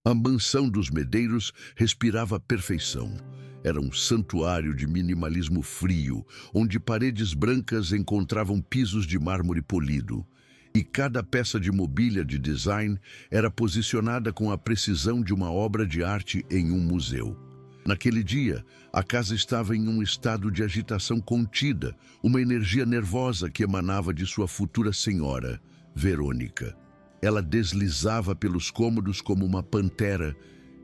A mansão dos Medeiros respirava perfeição. Era um santuário de minimalismo frio, onde paredes brancas encontravam pisos de mármore polido. E cada peça de mobília de design era posicionada com a precisão de uma obra de arte em um museu. Naquele dia, a casa estava em um estado de agitação contida, uma energia nervosa que emanava de sua futura senhora, Verônica. Ela deslizava pelos cômodos como uma pantera,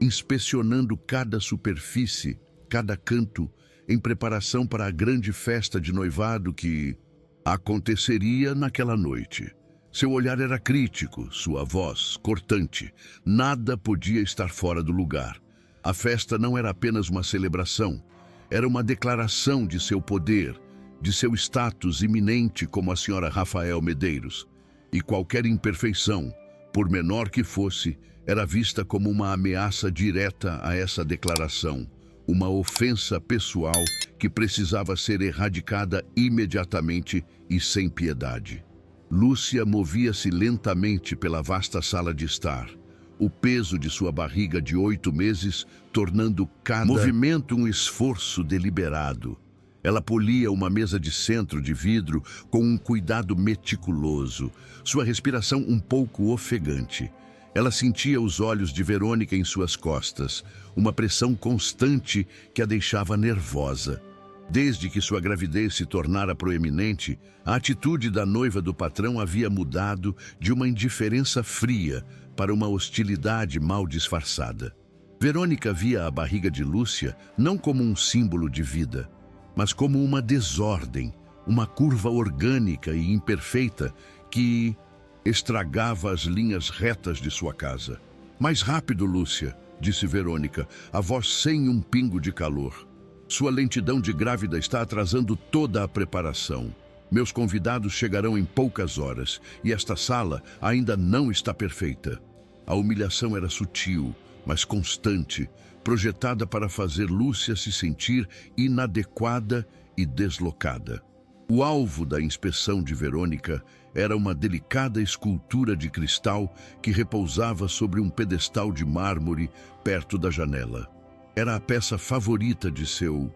inspecionando cada superfície, cada canto, em preparação para a grande festa de noivado que aconteceria naquela noite. Seu olhar era crítico, sua voz cortante. Nada podia estar fora do lugar. A festa não era apenas uma celebração, era uma declaração de seu poder, de seu status iminente como a senhora Rafael Medeiros. E qualquer imperfeição, por menor que fosse, era vista como uma ameaça direta a essa declaração, uma ofensa pessoal que precisava ser erradicada imediatamente e sem piedade. Lúcia movia-se lentamente pela vasta sala de estar, o peso de sua barriga de 8 meses tornando cada movimento um esforço deliberado. Ela polia uma mesa de centro de vidro com um cuidado meticuloso, sua respiração um pouco ofegante. Ela sentia os olhos de Verônica em suas costas, uma pressão constante que a deixava nervosa. Desde que sua gravidez se tornara proeminente, a atitude da noiva do patrão havia mudado de uma indiferença fria para uma hostilidade mal disfarçada. Verônica via a barriga de Lúcia não como um símbolo de vida, mas como uma desordem, uma curva orgânica e imperfeita que estragava as linhas retas de sua casa. Mais rápido, Lúcia, disse Verônica, a voz sem um pingo de calor. Sua lentidão de grávida está atrasando toda a preparação. Meus convidados chegarão em poucas horas e esta sala ainda não está perfeita. A humilhação era sutil, mas constante, projetada para fazer Lúcia se sentir inadequada e deslocada. O alvo da inspeção de Verônica era uma delicada escultura de cristal que repousava sobre um pedestal de mármore perto da janela. Era a peça favorita de seu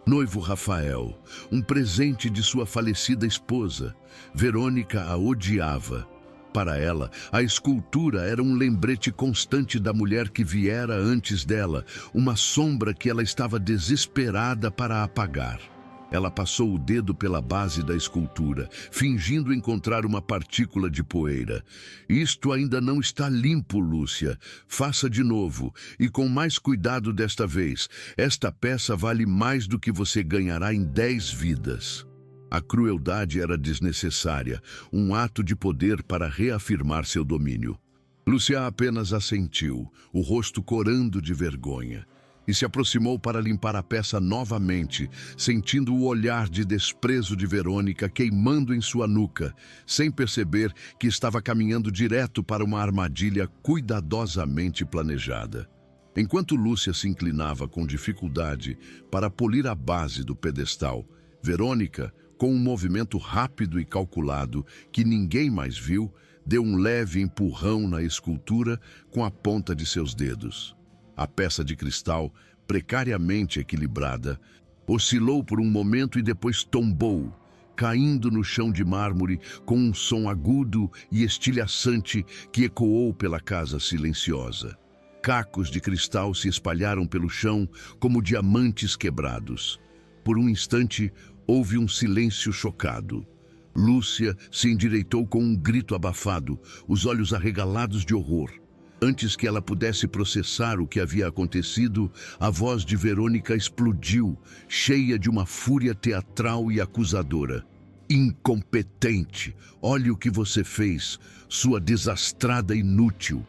noivo Rafael, um presente de sua falecida esposa. Verônica a odiava. Para ela, a escultura era um lembrete constante da mulher que viera antes dela, uma sombra que ela estava desesperada para apagar. Ela passou o dedo pela base da escultura, fingindo encontrar uma partícula de poeira. Isto ainda não está limpo, Lúcia. Faça de novo, e com mais cuidado desta vez. Esta peça vale mais do que você ganhará em 10 vidas. A crueldade era desnecessária, um ato de poder para reafirmar seu domínio. Lúcia apenas assentiu, o rosto corando de vergonha, e se aproximou para limpar a peça novamente, sentindo o olhar de desprezo de Verônica queimando em sua nuca, sem perceber que estava caminhando direto para uma armadilha cuidadosamente planejada. Enquanto Lúcia se inclinava com dificuldade para polir a base do pedestal, Verônica, com um movimento rápido e calculado que ninguém mais viu, deu um leve empurrão na escultura com a ponta de seus dedos. A peça de cristal, precariamente equilibrada, oscilou por um momento e depois tombou, caindo no chão de mármore com um som agudo e estilhaçante que ecoou pela casa silenciosa. Cacos de cristal se espalharam pelo chão como diamantes quebrados. Por um instante, houve um silêncio chocado. Lúcia se endireitou com um grito abafado, os olhos arregalados de horror. Antes que ela pudesse processar o que havia acontecido, a voz de Verônica explodiu, cheia de uma fúria teatral e acusadora. Incompetente! Olhe o que você fez, sua desastrada inútil!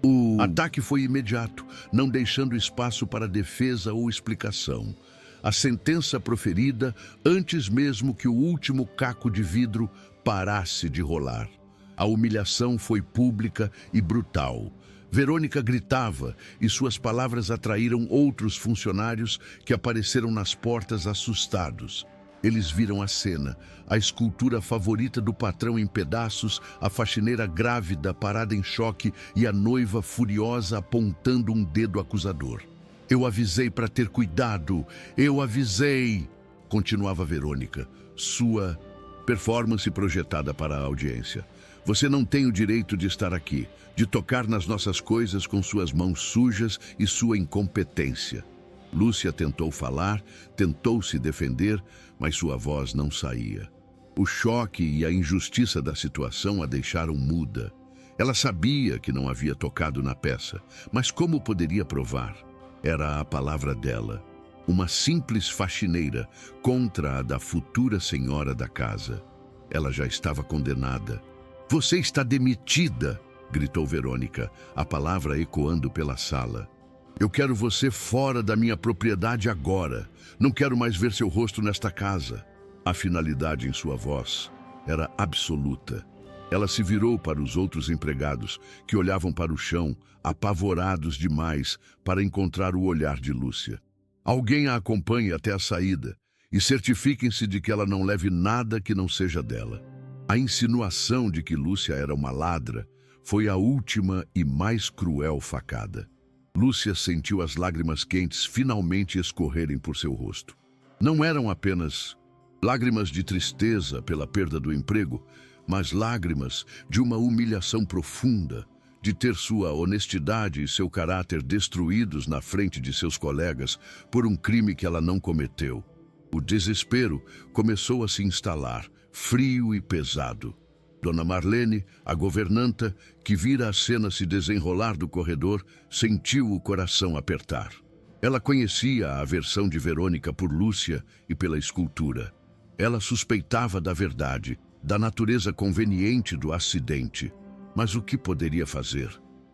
O ataque foi imediato, não deixando espaço para defesa ou explicação. A sentença proferida antes mesmo que o último caco de vidro parasse de rolar. A humilhação foi pública e brutal. Verônica gritava e suas palavras atraíram outros funcionários que apareceram nas portas assustados. Eles viram a cena, a escultura favorita do patrão em pedaços, a faxineira grávida parada em choque e a noiva furiosa apontando um dedo acusador. Eu avisei para ter cuidado, eu avisei, continuava Verônica, sua performance projetada para a audiência. Você não tem o direito de estar aqui, de tocar nas nossas coisas com suas mãos sujas e sua incompetência. Lúcia tentou falar, tentou se defender, mas sua voz não saía. O choque e a injustiça da situação a deixaram muda. Ela sabia que não havia tocado na peça, mas como poderia provar? Era a palavra dela, uma simples faxineira contra a da futura senhora da casa. Ela já estava condenada. Você está demitida, gritou Verônica, a palavra ecoando pela sala. Eu quero você fora da minha propriedade agora. Não quero mais ver seu rosto nesta casa. A finalidade em sua voz era absoluta. Ela se virou para os outros empregados, que olhavam para o chão, apavorados demais para encontrar o olhar de Lúcia. Alguém a acompanhe até a saída e certifiquem-se de que ela não leve nada que não seja dela. A insinuação de que Lúcia era uma ladra foi a última e mais cruel facada. Lúcia sentiu as lágrimas quentes finalmente escorrerem por seu rosto. Não eram apenas lágrimas de tristeza pela perda do emprego, mas lágrimas de uma humilhação profunda, de ter sua honestidade e seu caráter destruídos na frente de seus colegas por um crime que ela não cometeu. O desespero começou a se instalar, frio e pesado. Dona Marlene, a governanta, que vira a cena se desenrolar do corredor, sentiu o coração apertar. Ela conhecia a aversão de Verônica por Lúcia e pela escultura. Ela suspeitava da verdade, da natureza conveniente do acidente. Mas o que poderia fazer?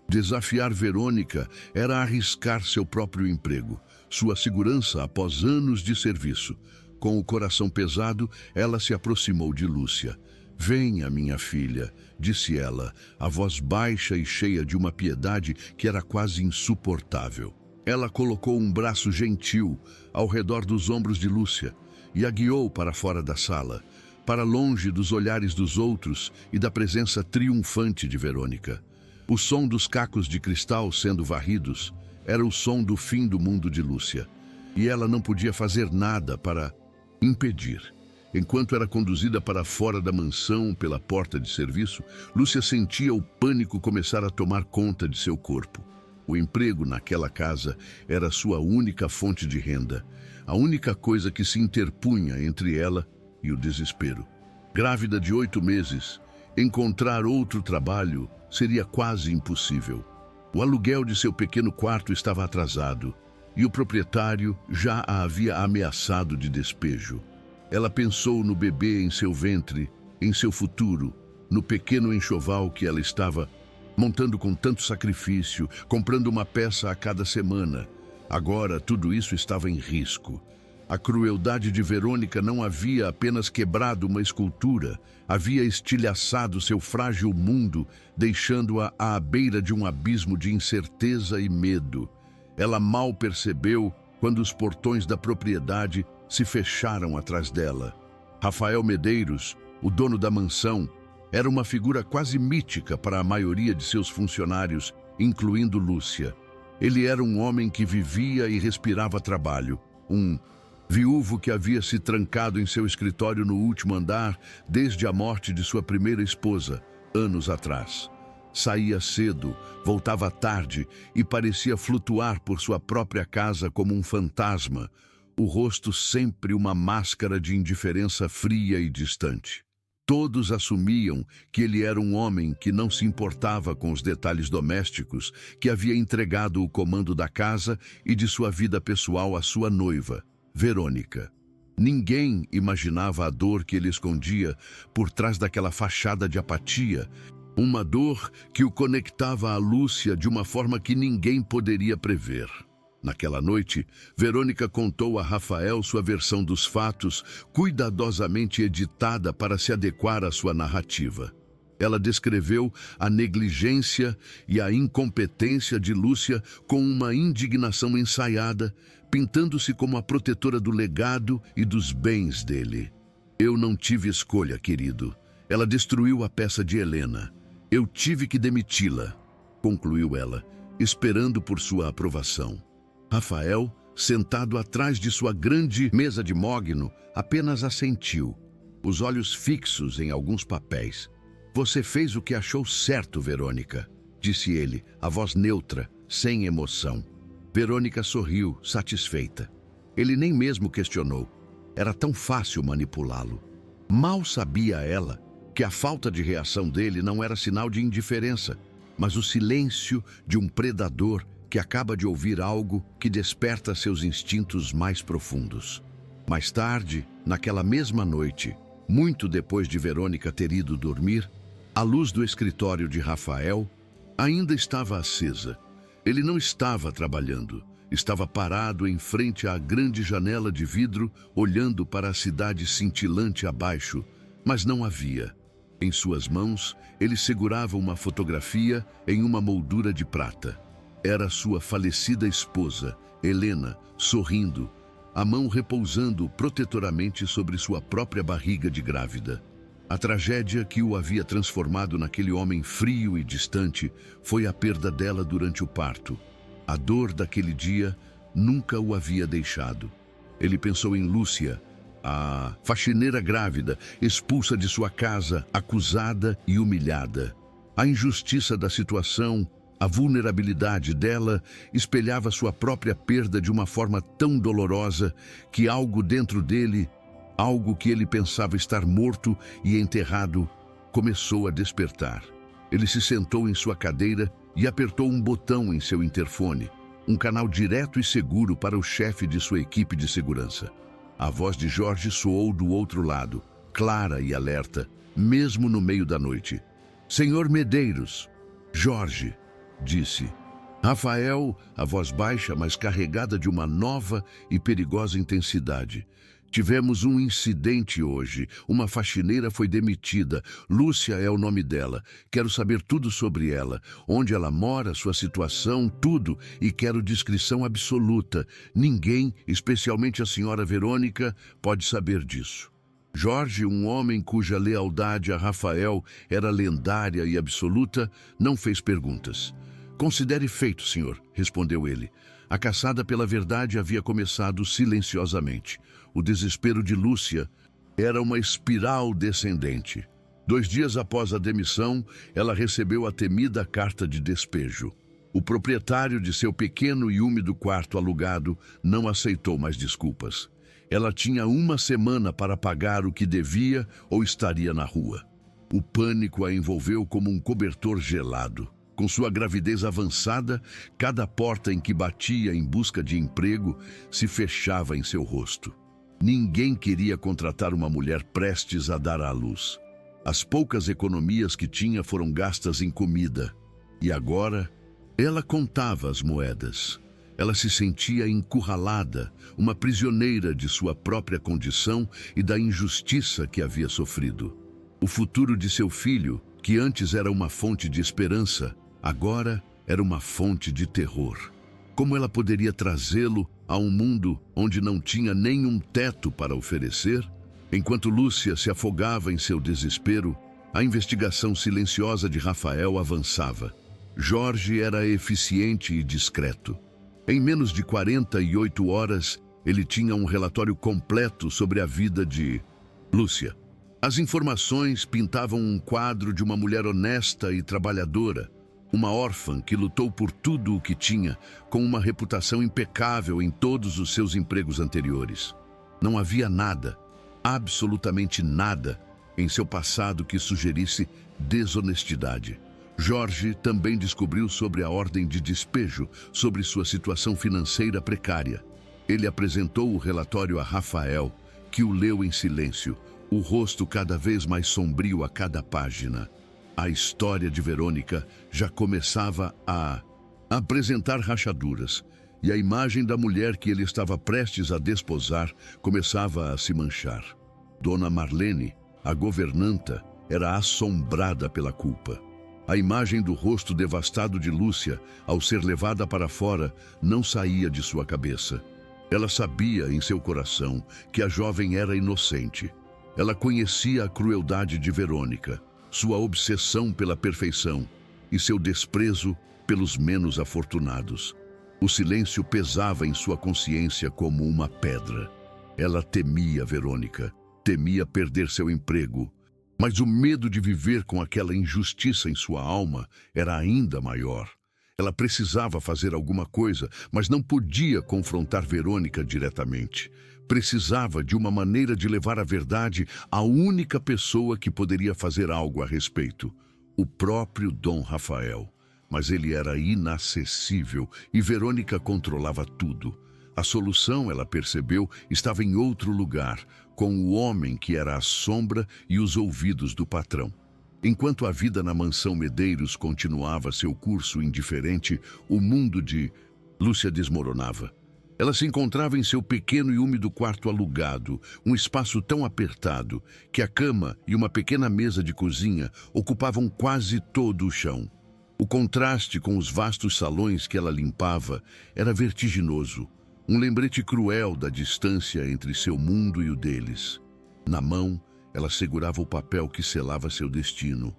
Desafiar Verônica era arriscar seu próprio emprego, sua segurança após anos de serviço. Com o coração pesado, ela se aproximou de Lúcia. Venha, minha filha, disse ela, a voz baixa e cheia de uma piedade que era quase insuportável. Ela colocou um braço gentil ao redor dos ombros de Lúcia e a guiou para fora da sala, para longe dos olhares dos outros e da presença triunfante de Verônica. O som dos cacos de cristal sendo varridos era o som do fim do mundo de Lúcia, e ela não podia fazer nada para impedir. Enquanto era conduzida para fora da mansão pela porta de serviço, Lúcia sentia o pânico começar a tomar conta de seu corpo. O emprego naquela casa era sua única fonte de renda, a única coisa que se interpunha entre ela e o desespero. Grávida de 8 meses, encontrar outro trabalho seria quase impossível. O aluguel de seu pequeno quarto estava atrasado e o proprietário já a havia ameaçado de despejo. Ela pensou no bebê em seu ventre, em seu futuro, no pequeno enxoval que ela estava montando com tanto sacrifício, comprando uma peça a cada semana. Agora tudo isso estava em risco. A crueldade de Verônica não havia apenas quebrado uma escultura, havia estilhaçado seu frágil mundo, deixando-a à beira de um abismo de incerteza e medo. Ela mal percebeu quando os portões da propriedade se fecharam atrás dela. Rafael Medeiros, o dono da mansão, era uma figura quase mítica para a maioria de seus funcionários, incluindo Lúcia. Ele era um homem que vivia e respirava trabalho, um viúvo que havia se trancado em seu escritório no último andar desde a morte de sua primeira esposa, anos atrás. Saía cedo, voltava tarde e parecia flutuar por sua própria casa como um fantasma, o rosto sempre uma máscara de indiferença fria e distante. Todos assumiam que ele era um homem que não se importava com os detalhes domésticos, que havia entregado o comando da casa e de sua vida pessoal à sua noiva, Verônica. Ninguém imaginava a dor que ele escondia por trás daquela fachada de apatia, uma dor que o conectava a Lúcia de uma forma que ninguém poderia prever. Naquela noite, Verônica contou a Rafael sua versão dos fatos, cuidadosamente editada para se adequar à sua narrativa. Ela descreveu a negligência e a incompetência de Lúcia com uma indignação ensaiada, pintando-se como a protetora do legado e dos bens dele. Eu não tive escolha, querido. Ela destruiu a peça de Helena. Eu tive que demiti-la, concluiu ela, esperando por sua aprovação. Rafael, sentado atrás de sua grande mesa de mogno, apenas assentiu, os olhos fixos em alguns papéis. Você fez o que achou certo, Verônica, disse ele, a voz neutra, sem emoção. Verônica sorriu, satisfeita. Ele nem mesmo questionou. Era tão fácil manipulá-lo. Mal sabia ela que a falta de reação dele não era sinal de indiferença, mas o silêncio de um predador que acaba de ouvir algo que desperta seus instintos mais profundos. Mais tarde, naquela mesma noite, muito depois de Verônica ter ido dormir, a luz do escritório de Rafael ainda estava acesa. Ele não estava trabalhando. Estava parado em frente à grande janela de vidro, olhando para a cidade cintilante abaixo, mas não havia. Em suas mãos, ele segurava uma fotografia em uma moldura de prata. Era sua falecida esposa, Helena, sorrindo, a mão repousando protetoramente sobre sua própria barriga de grávida. A tragédia que o havia transformado naquele homem frio e distante foi a perda dela durante o parto. A dor daquele dia nunca o havia deixado. Ele pensou em Lúcia, a faxineira grávida, expulsa de sua casa, acusada e humilhada. A injustiça da situação, a vulnerabilidade dela, espelhava sua própria perda de uma forma tão dolorosa que algo dentro dele, algo que ele pensava estar morto e enterrado, começou a despertar. Ele se sentou em sua cadeira e apertou um botão em seu interfone, um canal direto e seguro para o chefe de sua equipe de segurança. A voz de Jorge soou do outro lado, clara e alerta, mesmo no meio da noite. Senhor Medeiros, Jorge, disse. Rafael, a voz baixa, mas carregada de uma nova e perigosa intensidade. Tivemos um incidente hoje. Uma faxineira foi demitida. Lúcia é o nome dela. Quero saber tudo sobre ela. Onde ela mora, sua situação, tudo. E quero descrição absoluta. Ninguém, especialmente a senhora Verônica, pode saber disso. Jorge, um homem cuja lealdade a Rafael era lendária e absoluta, não fez perguntas. Considere feito, senhor, respondeu ele. A caçada pela verdade havia começado silenciosamente. O desespero de Lúcia era uma espiral descendente. 2 dias após a demissão, ela recebeu a temida carta de despejo. O proprietário de seu pequeno e úmido quarto alugado não aceitou mais desculpas. Ela tinha 1 semana para pagar o que devia ou estaria na rua. O pânico a envolveu como um cobertor gelado. Com sua gravidez avançada, cada porta em que batia em busca de emprego se fechava em seu rosto. Ninguém queria contratar uma mulher prestes a dar à luz. As poucas economias que tinha foram gastas em comida. E agora, ela contava as moedas. Ela se sentia encurralada, uma prisioneira de sua própria condição e da injustiça que havia sofrido. O futuro de seu filho, que antes era uma fonte de esperança, agora era uma fonte de terror. Como ela poderia trazê-lo a um mundo onde não tinha nenhum teto para oferecer? Enquanto Lúcia se afogava em seu desespero, a investigação silenciosa de Rafael avançava. Jorge era eficiente e discreto. Em menos de 48 horas, ele tinha um relatório completo sobre a vida de Lúcia. As informações pintavam um quadro de uma mulher honesta e trabalhadora, uma órfã que lutou por tudo o que tinha, com uma reputação impecável em todos os seus empregos anteriores. Não havia nada, absolutamente nada, em seu passado que sugerisse desonestidade. Jorge também descobriu sobre a ordem de despejo, sobre sua situação financeira precária. Ele apresentou o relatório a Rafael, que o leu em silêncio, o rosto cada vez mais sombrio a cada página. A história de Verônica já começava a apresentar rachaduras, e a imagem da mulher que ele estava prestes a desposar começava a se manchar. Dona Marlene, a governanta, era assombrada pela culpa. A imagem do rosto devastado de Lúcia, ao ser levada para fora, não saía de sua cabeça. Ela sabia em seu coração que a jovem era inocente. Ela conhecia a crueldade de Verônica, sua obsessão pela perfeição e seu desprezo pelos menos afortunados. O silêncio pesava em sua consciência como uma pedra. Ela temia Verônica, temia perder seu emprego, mas o medo de viver com aquela injustiça em sua alma era ainda maior. Ela precisava fazer alguma coisa, mas não podia confrontar Verônica diretamente. Precisava de uma maneira de levar a verdade à única pessoa que poderia fazer algo a respeito: o próprio Dom Rafael. Mas ele era inacessível e Verônica controlava tudo. A solução, ela percebeu, estava em outro lugar, com o homem que era a sombra e os ouvidos do patrão. Enquanto a vida na mansão Medeiros continuava seu curso indiferente, o mundo de Lúcia desmoronava. Ela se encontrava em seu pequeno e úmido quarto alugado, um espaço tão apertado que a cama e uma pequena mesa de cozinha ocupavam quase todo o chão. O contraste com os vastos salões que ela limpava era vertiginoso, um lembrete cruel da distância entre seu mundo e o deles. Na mão, ela segurava o papel que selava seu destino,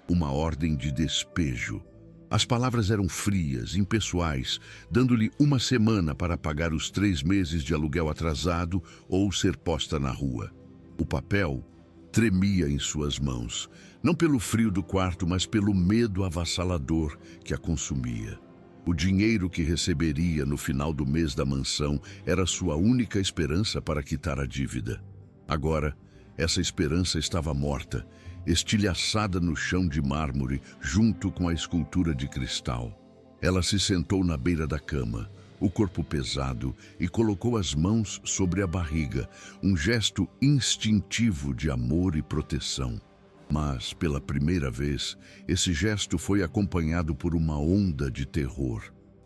uma ordem de despejo. As palavras eram frias, impessoais, dando-lhe uma semana para pagar os 3 meses de aluguel atrasado ou ser posta na rua. O papel tremia em suas mãos, não pelo frio do quarto, mas pelo medo avassalador que a consumia. O dinheiro que receberia no final do mês da mansão era sua única esperança para quitar a dívida. Agora, essa esperança estava morta, estilhaçada no chão de mármore, junto com a escultura de cristal. Ela se sentou na beira da cama, o corpo pesado, e colocou as mãos sobre a barriga, um gesto instintivo de amor e proteção. Mas, pela primeira vez, esse gesto foi acompanhado por uma onda de terror.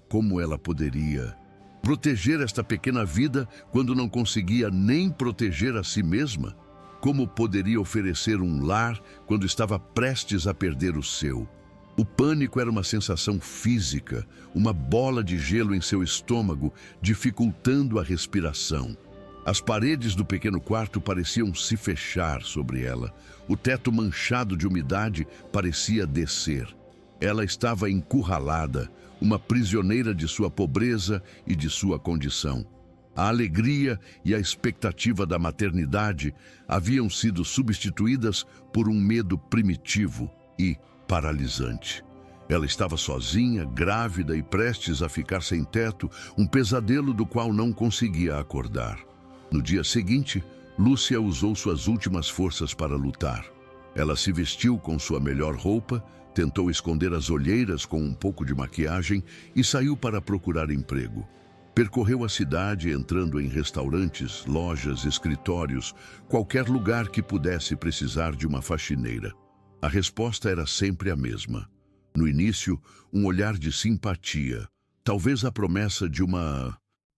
Como ela poderia proteger esta pequena vida quando não conseguia nem proteger a si mesma? Como poderia oferecer um lar quando estava prestes a perder o seu? O pânico era uma sensação física, uma bola de gelo em seu estômago, dificultando a respiração. As paredes do pequeno quarto pareciam se fechar sobre ela. O teto manchado de umidade parecia descer. Ela estava encurralada, uma prisioneira de sua pobreza e de sua condição. A alegria e a expectativa da maternidade haviam sido substituídas por um medo primitivo e paralisante. Ela estava sozinha, grávida e prestes a ficar sem teto, um pesadelo do qual não conseguia acordar. No dia seguinte, Lúcia usou suas últimas forças para lutar. Ela se vestiu com sua melhor roupa, tentou esconder as olheiras com um pouco de maquiagem e saiu para procurar emprego. Percorreu a cidade, entrando em restaurantes, lojas, escritórios, qualquer lugar que pudesse precisar de uma faxineira. A resposta era sempre a mesma. No início, um olhar de simpatia, talvez a promessa de uma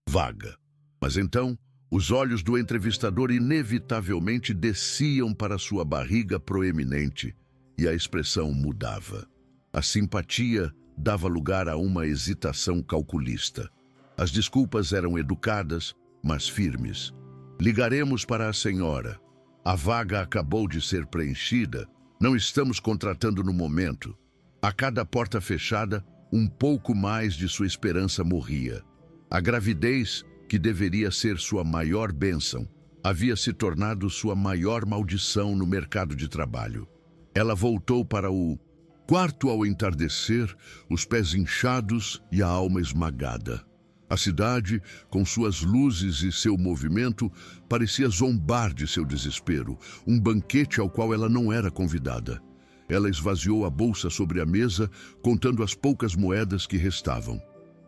vaga. Mas então, os olhos do entrevistador inevitavelmente desciam para sua barriga proeminente e a expressão mudava. A simpatia dava lugar a uma hesitação calculista. As desculpas eram educadas, mas firmes. Ligaremos para a senhora. A vaga acabou de ser preenchida. Não estamos contratando no momento. A cada porta fechada, um pouco mais de sua esperança morria. A gravidez, que deveria ser sua maior bênção, havia se tornado sua maior maldição no mercado de trabalho. Ela voltou para o quarto ao entardecer, os pés inchados e a alma esmagada. A cidade, com suas luzes e seu movimento, parecia zombar de seu desespero, um banquete ao qual ela não era convidada. Ela esvaziou a bolsa sobre a mesa, contando as poucas moedas que restavam.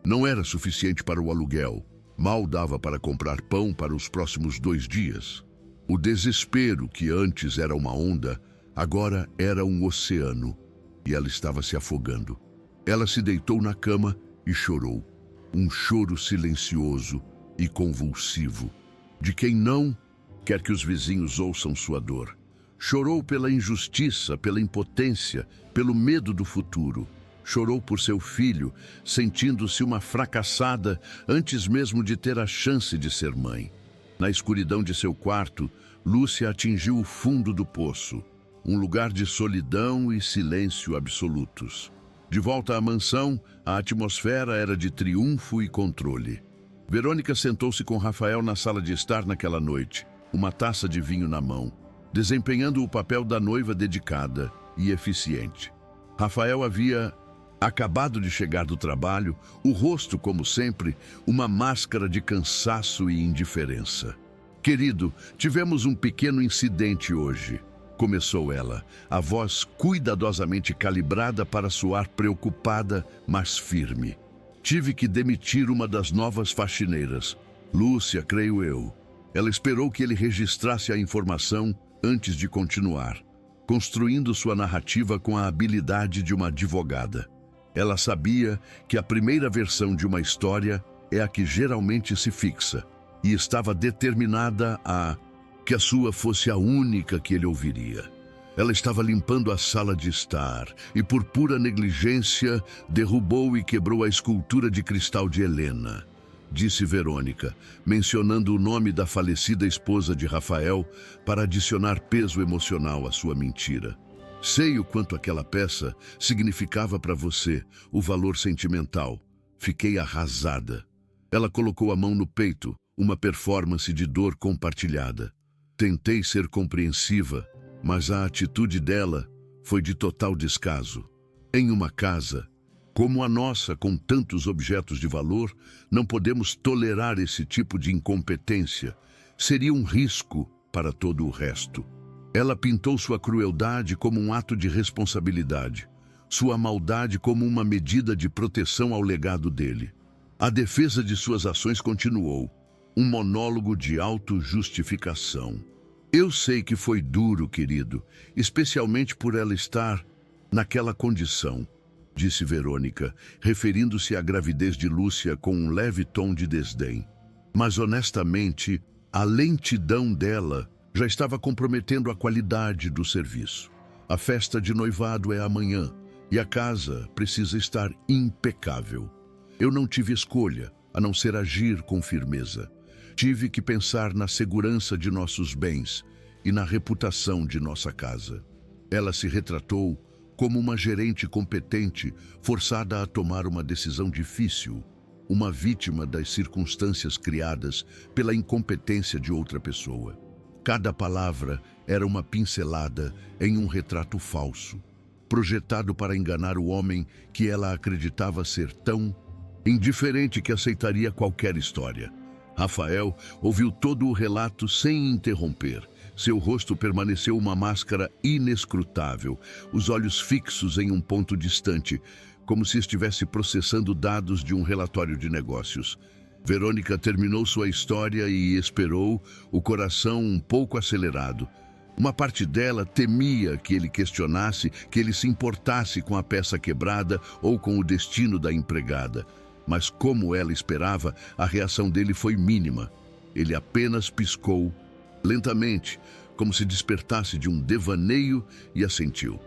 Não era suficiente para o aluguel. Mal dava para comprar pão para os próximos 2 dias. O desespero, que antes era uma onda, agora era um oceano, e ela estava se afogando. Ela se deitou na cama e chorou. Um choro silencioso e convulsivo, de quem não quer que os vizinhos ouçam sua dor. Chorou pela injustiça, pela impotência, pelo medo do futuro. Chorou por seu filho, sentindo-se uma fracassada antes mesmo de ter a chance de ser mãe. Na escuridão de seu quarto, Lúcia atingiu o fundo do poço, um lugar de solidão e silêncio absolutos. De volta à mansão, a atmosfera era de triunfo e controle. Verônica sentou-se com Rafael na sala de estar naquela noite, uma taça de vinho na mão, desempenhando o papel da noiva dedicada e eficiente. Rafael havia acabado de chegar do trabalho, o rosto, como sempre, uma máscara de cansaço e indiferença. "Querido, tivemos um pequeno incidente hoje", começou ela, a voz cuidadosamente calibrada para soar preocupada, mas firme. "Tive que demitir uma das novas faxineiras, Lúcia, creio eu." Ela esperou que ele registrasse a informação antes de continuar, construindo sua narrativa com a habilidade de uma advogada. Ela sabia que a primeira versão de uma história é a que geralmente se fixa, e estava determinada a que a sua fosse a única que ele ouviria. Ela estava limpando a sala de estar e, por pura negligência, derrubou e quebrou a escultura de cristal de Helena, disse Verônica, mencionando o nome da falecida esposa de Rafael para adicionar peso emocional à sua mentira. "Sei o quanto aquela peça significava para você, o valor sentimental. Fiquei arrasada." Ela colocou a mão no peito, uma performance de dor compartilhada. Tentei ser compreensiva, mas a atitude dela foi de total descaso. Em uma casa como a nossa, com tantos objetos de valor, não podemos tolerar esse tipo de incompetência. Seria um risco para todo o resto. Ela pintou sua crueldade como um ato de responsabilidade, sua maldade como uma medida de proteção ao legado dele. A defesa de suas ações continuou, um monólogo de autojustificação. "Eu sei que foi duro, querido, especialmente por ela estar naquela condição", disse Verônica, referindo-se à gravidez de Lúcia com um leve tom de desdém. "Mas honestamente, a lentidão dela já estava comprometendo a qualidade do serviço. A festa de noivado é amanhã e a casa precisa estar impecável. Eu não tive escolha, a não ser agir com firmeza. Tive que pensar na segurança de nossos bens e na reputação de nossa casa." Ela se retratou como uma gerente competente, forçada a tomar uma decisão difícil, uma vítima das circunstâncias criadas pela incompetência de outra pessoa. Cada palavra era uma pincelada em um retrato falso, projetado para enganar o homem que ela acreditava ser tão indiferente que aceitaria qualquer história. Rafael ouviu todo o relato sem interromper. Seu rosto permaneceu uma máscara inescrutável, os olhos fixos em um ponto distante, como se estivesse processando dados de um relatório de negócios. Verônica terminou sua história e esperou, o coração um pouco acelerado. Uma parte dela temia que ele questionasse, que ele se importasse com a peça quebrada ou com o destino da empregada. Mas, como ela esperava, a reação dele foi mínima. Ele apenas piscou, lentamente, como se despertasse de um devaneio, e assentiu.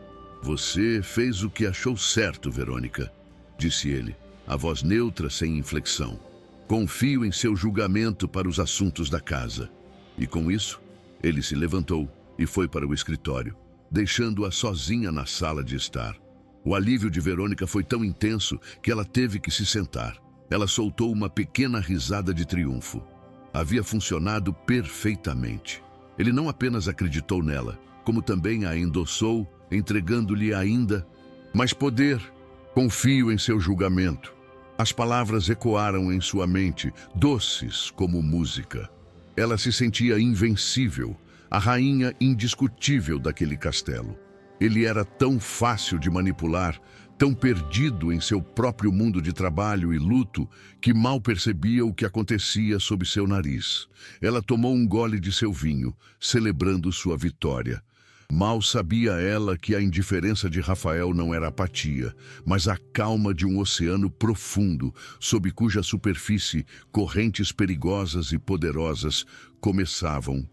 "Você fez o que achou certo, Verônica", disse ele, a voz neutra sem inflexão. "Confio em seu julgamento para os assuntos da casa." E com isso, ele se levantou e foi para o escritório, deixando-a sozinha na sala de estar. O alívio de Verônica foi tão intenso que ela teve que se sentar. Ela soltou uma pequena risada de triunfo. Havia funcionado perfeitamente. Ele não apenas acreditou nela, como também a endossou, entregando-lhe ainda mais poder. "Confio em seu julgamento." As palavras ecoaram em sua mente, doces como música. Ela se sentia invencível, a rainha indiscutível daquele castelo. Ele era tão fácil de manipular, tão perdido em seu próprio mundo de trabalho e luto, que mal percebia o que acontecia sob seu nariz. Ela tomou um gole de seu vinho, celebrando sua vitória. Mal sabia ela que a indiferença de Rafael não era apatia, mas a calma de um oceano profundo, sob cuja superfície correntes perigosas e poderosas começavam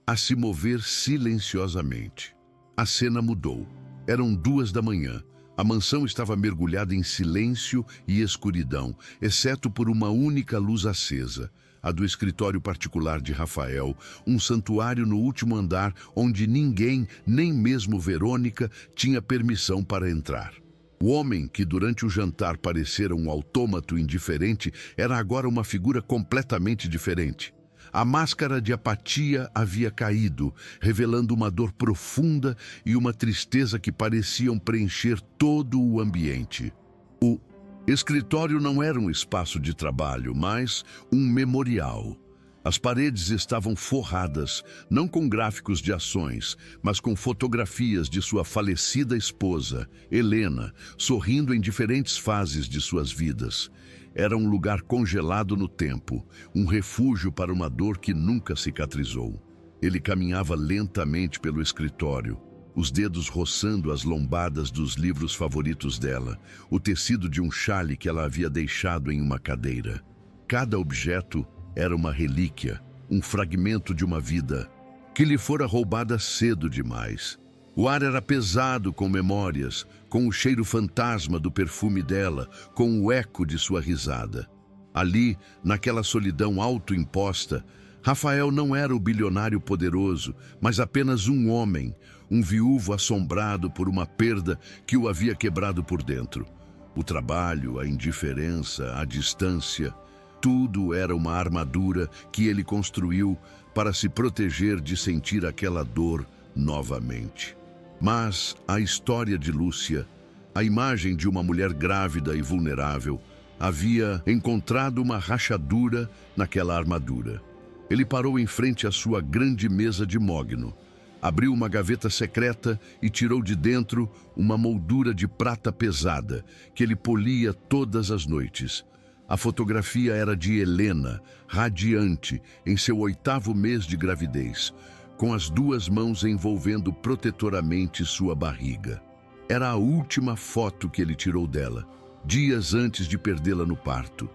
a se mover silenciosamente. A cena mudou. Eram 2 da manhã. A mansão estava mergulhada em silêncio e escuridão, exceto por uma única luz acesa, a do escritório particular de Rafael, um santuário no último andar onde ninguém, nem mesmo Verônica, tinha permissão para entrar. O homem, que durante o jantar parecera um autômato indiferente, era agora uma figura completamente diferente. A máscara de apatia havia caído, revelando uma dor profunda e uma tristeza que pareciam preencher todo o ambiente. O escritório não era um espaço de trabalho, mas um memorial. As paredes estavam forradas, não com gráficos de ações, mas com fotografias de sua falecida esposa, Helena, sorrindo em diferentes fases de suas vidas. Era um lugar congelado no tempo, um refúgio para uma dor que nunca cicatrizou. Ele caminhava lentamente pelo escritório, os dedos roçando as lombadas dos livros favoritos dela, o tecido de um chale que ela havia deixado em uma cadeira. Cada objeto era uma relíquia, um fragmento de uma vida que lhe fora roubada cedo demais. O ar era pesado com memórias, com o cheiro fantasma do perfume dela, com o eco de sua risada. Ali, naquela solidão autoimposta, Rafael não era o bilionário poderoso, mas apenas um homem, um viúvo assombrado por uma perda que o havia quebrado por dentro. O trabalho, a indiferença, a distância, tudo era uma armadura que ele construiu para se proteger de sentir aquela dor novamente. Mas a história de Lúcia, a imagem de uma mulher grávida e vulnerável, havia encontrado uma rachadura naquela armadura. Ele parou em frente à sua grande mesa de mogno, abriu uma gaveta secreta e tirou de dentro uma moldura de prata pesada que ele polia todas as noites. A fotografia era de Helena, radiante, em seu 8º mês de gravidez, com as 2 mãos envolvendo protetoramente sua barriga. Era a última foto que ele tirou dela, dias antes de perdê-la no parto.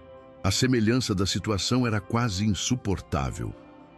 A semelhança da situação era quase insuportável.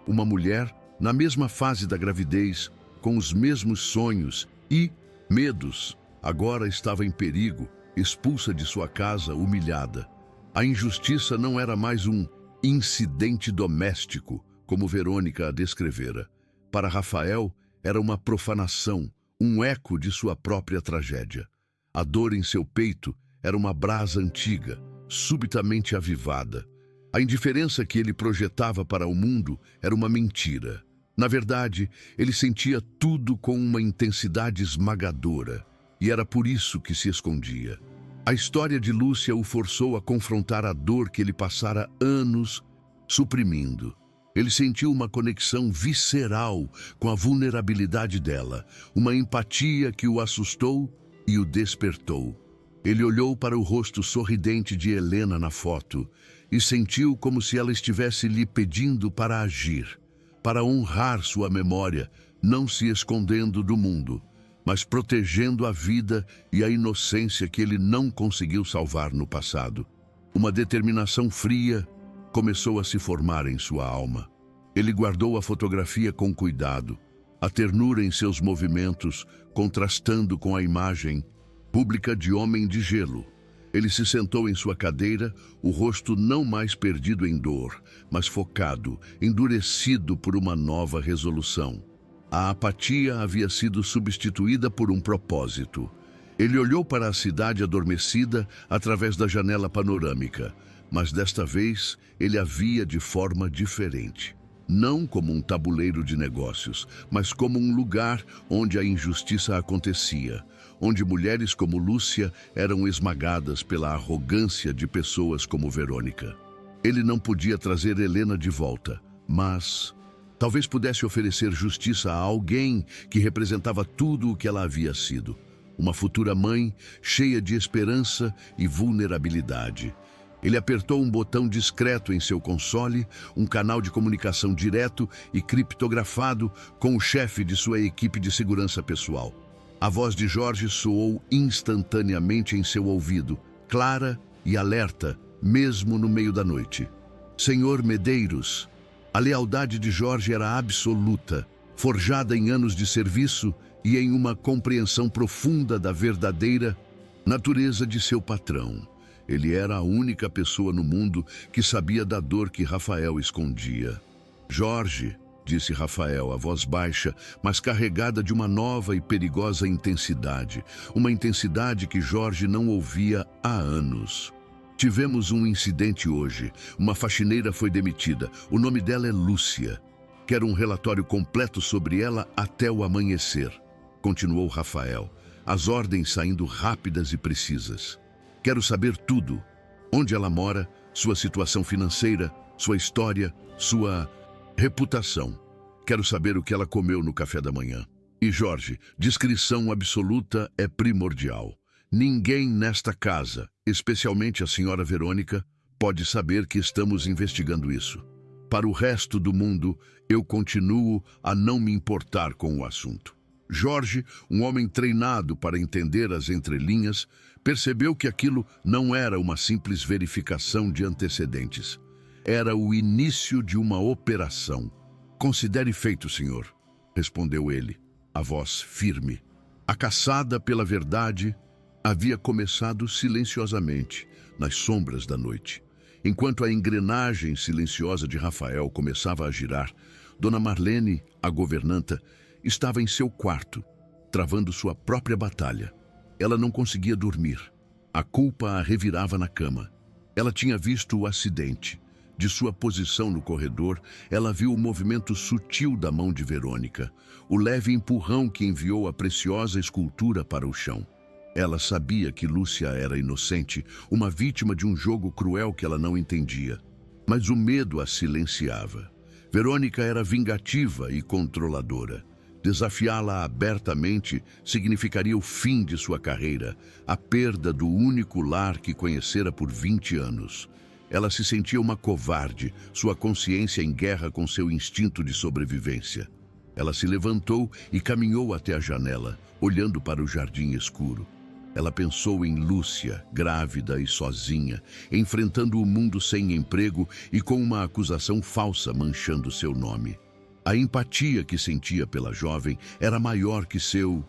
Uma mulher, na mesma fase da gravidez, com os mesmos sonhos e medos, agora estava em perigo, expulsa de sua casa, humilhada. A injustiça não era mais um incidente doméstico, como Verônica a descrevera. Para Rafael, era uma profanação, um eco de sua própria tragédia. A dor em seu peito era uma brasa antiga, subitamente avivada. A indiferença que ele projetava para o mundo era uma mentira. Na verdade, ele sentia tudo com uma intensidade esmagadora, e era por isso que se escondia. A história de Lúcia o forçou a confrontar a dor que ele passara anos suprimindo. Ele sentiu uma conexão visceral com a vulnerabilidade dela, uma empatia que o assustou e o despertou. Ele olhou para o rosto sorridente de Helena na foto e sentiu como se ela estivesse lhe pedindo para agir, para honrar sua memória, não se escondendo do mundo, mas protegendo a vida e a inocência que ele não conseguiu salvar no passado. Uma determinação fria começou a se formar em sua alma. Ele guardou a fotografia com cuidado, a ternura em seus movimentos, contrastando com a imagem pública de homem de gelo. Ele se sentou em sua cadeira, o rosto não mais perdido em dor, mas focado, endurecido por uma nova resolução. A apatia havia sido substituída por um propósito. Ele olhou para a cidade adormecida através da janela panorâmica, mas desta vez ele a via de forma diferente. Não como um tabuleiro de negócios, mas como um lugar onde a injustiça acontecia, onde mulheres como Lúcia eram esmagadas pela arrogância de pessoas como Verônica. Ele não podia trazer Helena de volta, mas talvez pudesse oferecer justiça a alguém que representava tudo o que ela havia sido. Uma futura mãe cheia de esperança e vulnerabilidade. Ele apertou um botão discreto em seu console, um canal de comunicação direto e criptografado com o chefe de sua equipe de segurança pessoal. A voz de Jorge soou instantaneamente em seu ouvido, clara e alerta, mesmo no meio da noite. Senhor Medeiros. A lealdade de Jorge era absoluta. forjada em anos de serviço e em uma compreensão profunda da verdadeira natureza de seu patrão. Ele era a única pessoa no mundo que sabia da dor que Rafael escondia. Jorge, disse Rafael, a voz baixa, mas carregada de uma nova e perigosa intensidade. Uma intensidade que Jorge não ouvia há anos. Tivemos um incidente hoje. Uma faxineira foi demitida. O nome dela é Lúcia. Quero um relatório completo sobre ela até o amanhecer. Continuou Rafael, as ordens saindo rápidas e precisas. Quero saber tudo. Onde ela mora, sua situação financeira, sua história, sua reputação. Quero saber o que ela comeu no café da manhã. E Jorge, discrição absoluta é primordial. Ninguém nesta casa, especialmente a senhora Verônica, pode saber que estamos investigando isso. Para o resto do mundo, eu continuo a não me importar com o assunto. Jorge, um homem treinado para entender as entrelinhas, percebeu que aquilo não era uma simples verificação de antecedentes. Era o início de uma operação. Considere feito, senhor, respondeu ele, a voz firme. A caçada pela verdade havia começado silenciosamente, nas sombras da noite. Enquanto a engrenagem silenciosa de Rafael começava a girar, Dona Marlene, a governanta, estava em seu quarto, travando sua própria batalha. Ela não conseguia dormir. A culpa a revirava na cama. Ela tinha visto o acidente. De sua posição no corredor, ela viu o movimento sutil da mão de Verônica, o leve empurrão que enviou a preciosa escultura para o chão. Ela sabia que Lúcia era inocente, uma vítima de um jogo cruel que ela não entendia. Mas o medo a silenciava. Verônica era vingativa e controladora. Desafiá-la abertamente significaria o fim de sua carreira, a perda do único lar que conhecera por 20 anos. Ela se sentia uma covarde, sua consciência em guerra com seu instinto de sobrevivência. Ela se levantou e caminhou até a janela, olhando para o jardim escuro. Ela pensou em Lúcia, grávida e sozinha, enfrentando o mundo sem emprego e com uma acusação falsa manchando seu nome. A empatia que sentia pela jovem era maior que seu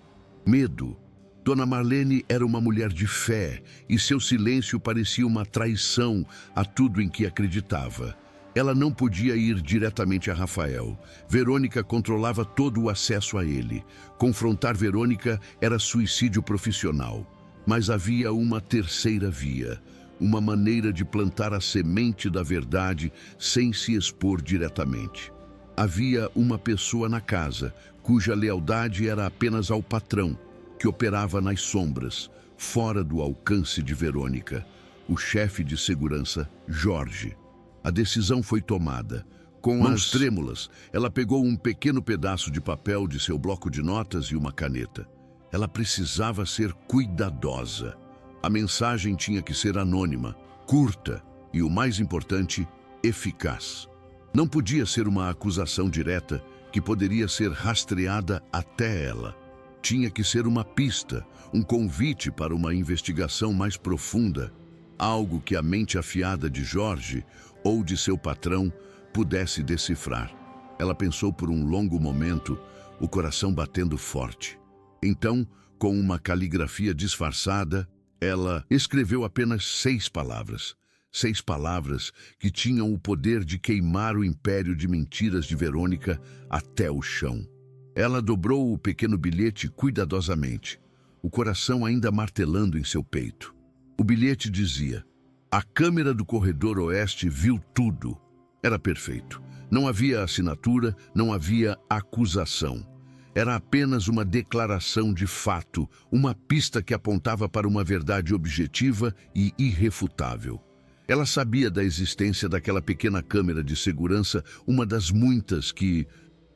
medo. Dona Marlene era uma mulher de fé e seu silêncio parecia uma traição a tudo em que acreditava. Ela não podia ir diretamente a Rafael. Verônica controlava todo o acesso a ele. Confrontar Verônica era suicídio profissional. Mas havia uma terceira via, uma maneira de plantar a semente da verdade sem se expor diretamente. Havia uma pessoa na casa, cuja lealdade era apenas ao patrão, que operava nas sombras, fora do alcance de Verônica, o chefe de segurança, Jorge. A decisão foi tomada. Com mãos trêmulas, ela pegou um pequeno pedaço de papel de seu bloco de notas e uma caneta. Ela precisava ser cuidadosa. A mensagem tinha que ser anônima, curta e, o mais importante, eficaz. Não podia ser uma acusação direta que poderia ser rastreada até ela. Tinha que ser uma pista, um convite para uma investigação mais profunda, algo que a mente afiada de Jorge ou de seu patrão pudesse decifrar. Ela pensou por um longo momento, o coração batendo forte. Então, com uma caligrafia disfarçada, ela escreveu apenas 6 palavras. 6 palavras que tinham o poder de queimar o império de mentiras de Verônica até o chão. Ela dobrou o pequeno bilhete cuidadosamente, o coração ainda martelando em seu peito. O bilhete dizia: a câmera do corredor oeste viu tudo. Era perfeito. Não havia assinatura, não havia acusação. Era apenas uma declaração de fato, uma pista que apontava para uma verdade objetiva e irrefutável. Ela sabia da existência daquela pequena câmera de segurança, uma das muitas que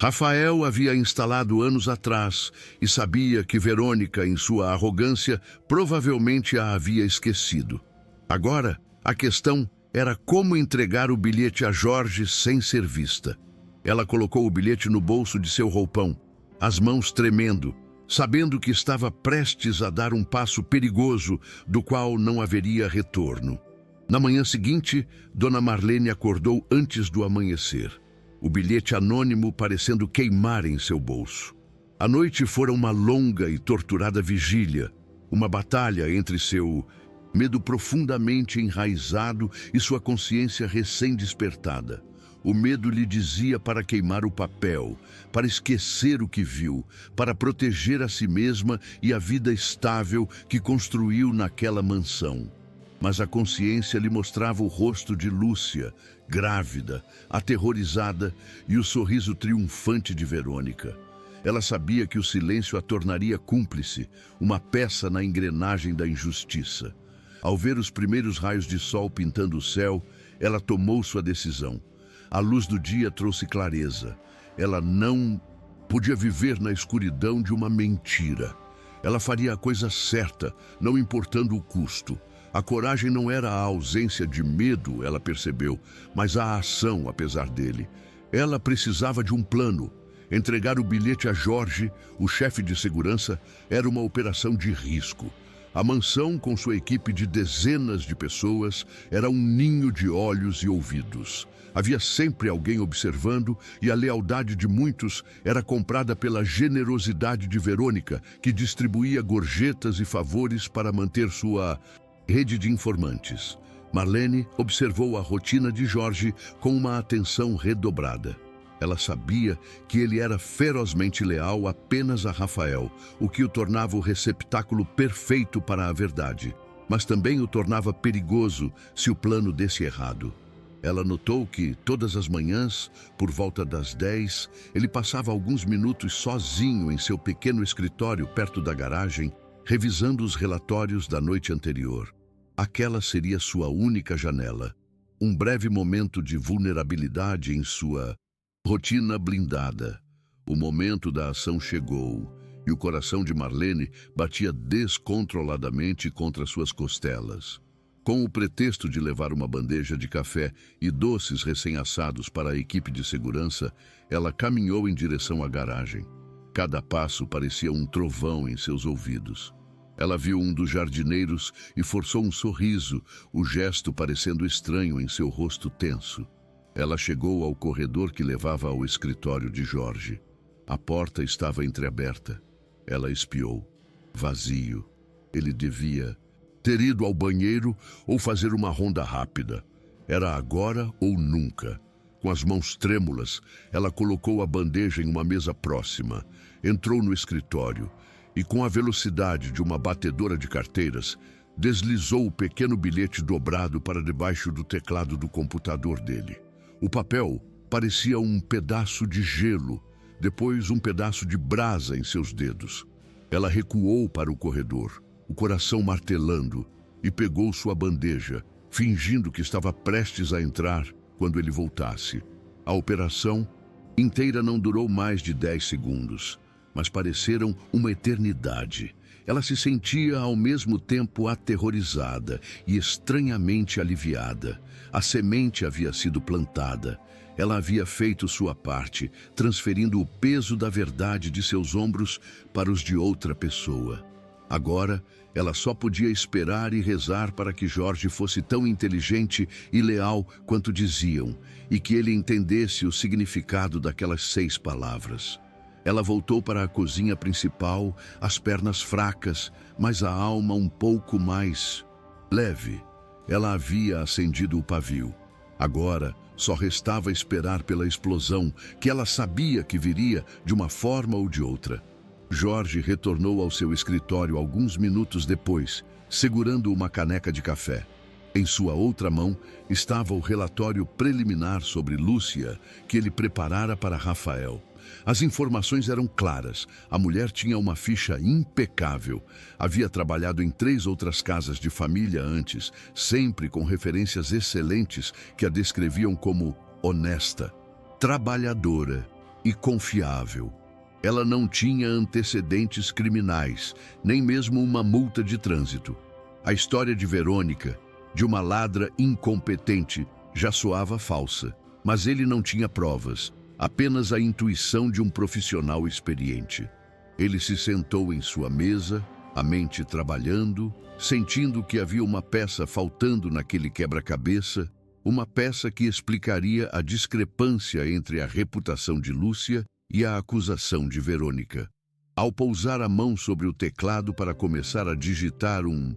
Rafael havia instalado anos atrás, e sabia que Verônica, em sua arrogância, provavelmente a havia esquecido. Agora, a questão era como entregar o bilhete a Jorge sem ser vista. Ela colocou o bilhete no bolso de seu roupão, as mãos tremendo, sabendo que estava prestes a dar um passo perigoso do qual não haveria retorno. Na manhã seguinte, Dona Marlene acordou antes do amanhecer. o bilhete anônimo parecendo queimar em seu bolso. A noite fora uma longa e torturada vigília, uma batalha entre seu medo profundamente enraizado e sua consciência recém-despertada. O medo lhe dizia para queimar o papel, para esquecer o que viu, para proteger a si mesma e a vida estável que construiu naquela mansão. Mas a consciência lhe mostrava o rosto de Lúcia, grávida, aterrorizada, e o sorriso triunfante de Verônica. Ela sabia que o silêncio a tornaria cúmplice, uma peça na engrenagem da injustiça. Ao ver os primeiros raios de sol pintando o céu, ela tomou sua decisão. A luz do dia trouxe clareza. Ela não podia viver na escuridão de uma mentira. Ela faria a coisa certa, não importando o custo. A coragem não era a ausência de medo, ela percebeu, mas a ação, apesar dele. Ela precisava de um plano. Entregar o bilhete a Jorge, o chefe de segurança, era uma operação de risco. A mansão, com sua equipe de dezenas de pessoas, era um ninho de olhos e ouvidos. Havia sempre alguém observando e a lealdade de muitos era comprada pela generosidade de Verônica, que distribuía gorjetas e favores para manter sua rede de informantes. Marlene observou a rotina de Jorge com uma atenção redobrada. Ela sabia que ele era ferozmente leal apenas a Rafael, o que o tornava o receptáculo perfeito para a verdade, mas também o tornava perigoso se o plano desse errado. Ela notou que, todas as manhãs, por volta das 10, ele passava alguns minutos sozinho em seu pequeno escritório perto da garagem, revisando os relatórios da noite anterior. Aquela seria sua única janela, um breve momento de vulnerabilidade em sua rotina blindada. O momento da ação chegou e o coração de Marlene batia descontroladamente contra suas costelas. Com o pretexto de levar uma bandeja de café e doces recém-assados para a equipe de segurança, ela caminhou em direção à garagem. Cada passo parecia um trovão em seus ouvidos. Ela viu um dos jardineiros e forçou um sorriso, o gesto parecendo estranho em seu rosto tenso. Ela chegou ao corredor que levava ao escritório de Jorge. A porta estava entreaberta. Ela espiou. Vazio. Ele devia ter ido ao banheiro ou fazer uma ronda rápida. Era agora ou nunca. Com as mãos trêmulas, ela colocou a bandeja em uma mesa próxima, entrou no escritório e, com a velocidade de uma batedora de carteiras, deslizou o pequeno bilhete dobrado para debaixo do teclado do computador dele. O papel parecia um pedaço de gelo, depois um pedaço de brasa em seus dedos. Ela recuou para o corredor, o coração martelando, e pegou sua bandeja, fingindo que estava prestes a entrar quando ele voltasse. A operação inteira não durou mais de 10 segundos, mas pareceram uma eternidade. Ela se sentia ao mesmo tempo aterrorizada e estranhamente aliviada. A semente havia sido plantada. Ela havia feito sua parte, transferindo o peso da verdade de seus ombros para os de outra pessoa. Agora, ela só podia esperar e rezar para que Jorge fosse tão inteligente e leal quanto diziam, e que ele entendesse o significado daquelas 6 palavras. Ela voltou para a cozinha principal, as pernas fracas, mas a alma um pouco mais leve. Ela havia acendido o pavio. Agora, só restava esperar pela explosão, que ela sabia que viria de uma forma ou de outra. Jorge retornou ao seu escritório alguns minutos depois, segurando uma caneca de café. Em sua outra mão estava o relatório preliminar sobre Lúcia, que ele preparara para Rafael. As informações eram claras. A mulher tinha uma ficha impecável. Havia trabalhado em 3 outras casas de família antes, sempre com referências excelentes que a descreviam como honesta, trabalhadora e confiável. Ela não tinha antecedentes criminais, nem mesmo uma multa de trânsito. A história de Verônica, de uma ladra incompetente, já soava falsa, mas ele não tinha provas. Apenas a intuição de um profissional experiente. Ele se sentou em sua mesa, a mente trabalhando, sentindo que havia uma peça faltando naquele quebra-cabeça, Uma peça que explicaria a discrepância entre a reputação de Lúcia e a acusação de Verônica. Ao pousar a mão sobre o teclado para começar a digitar um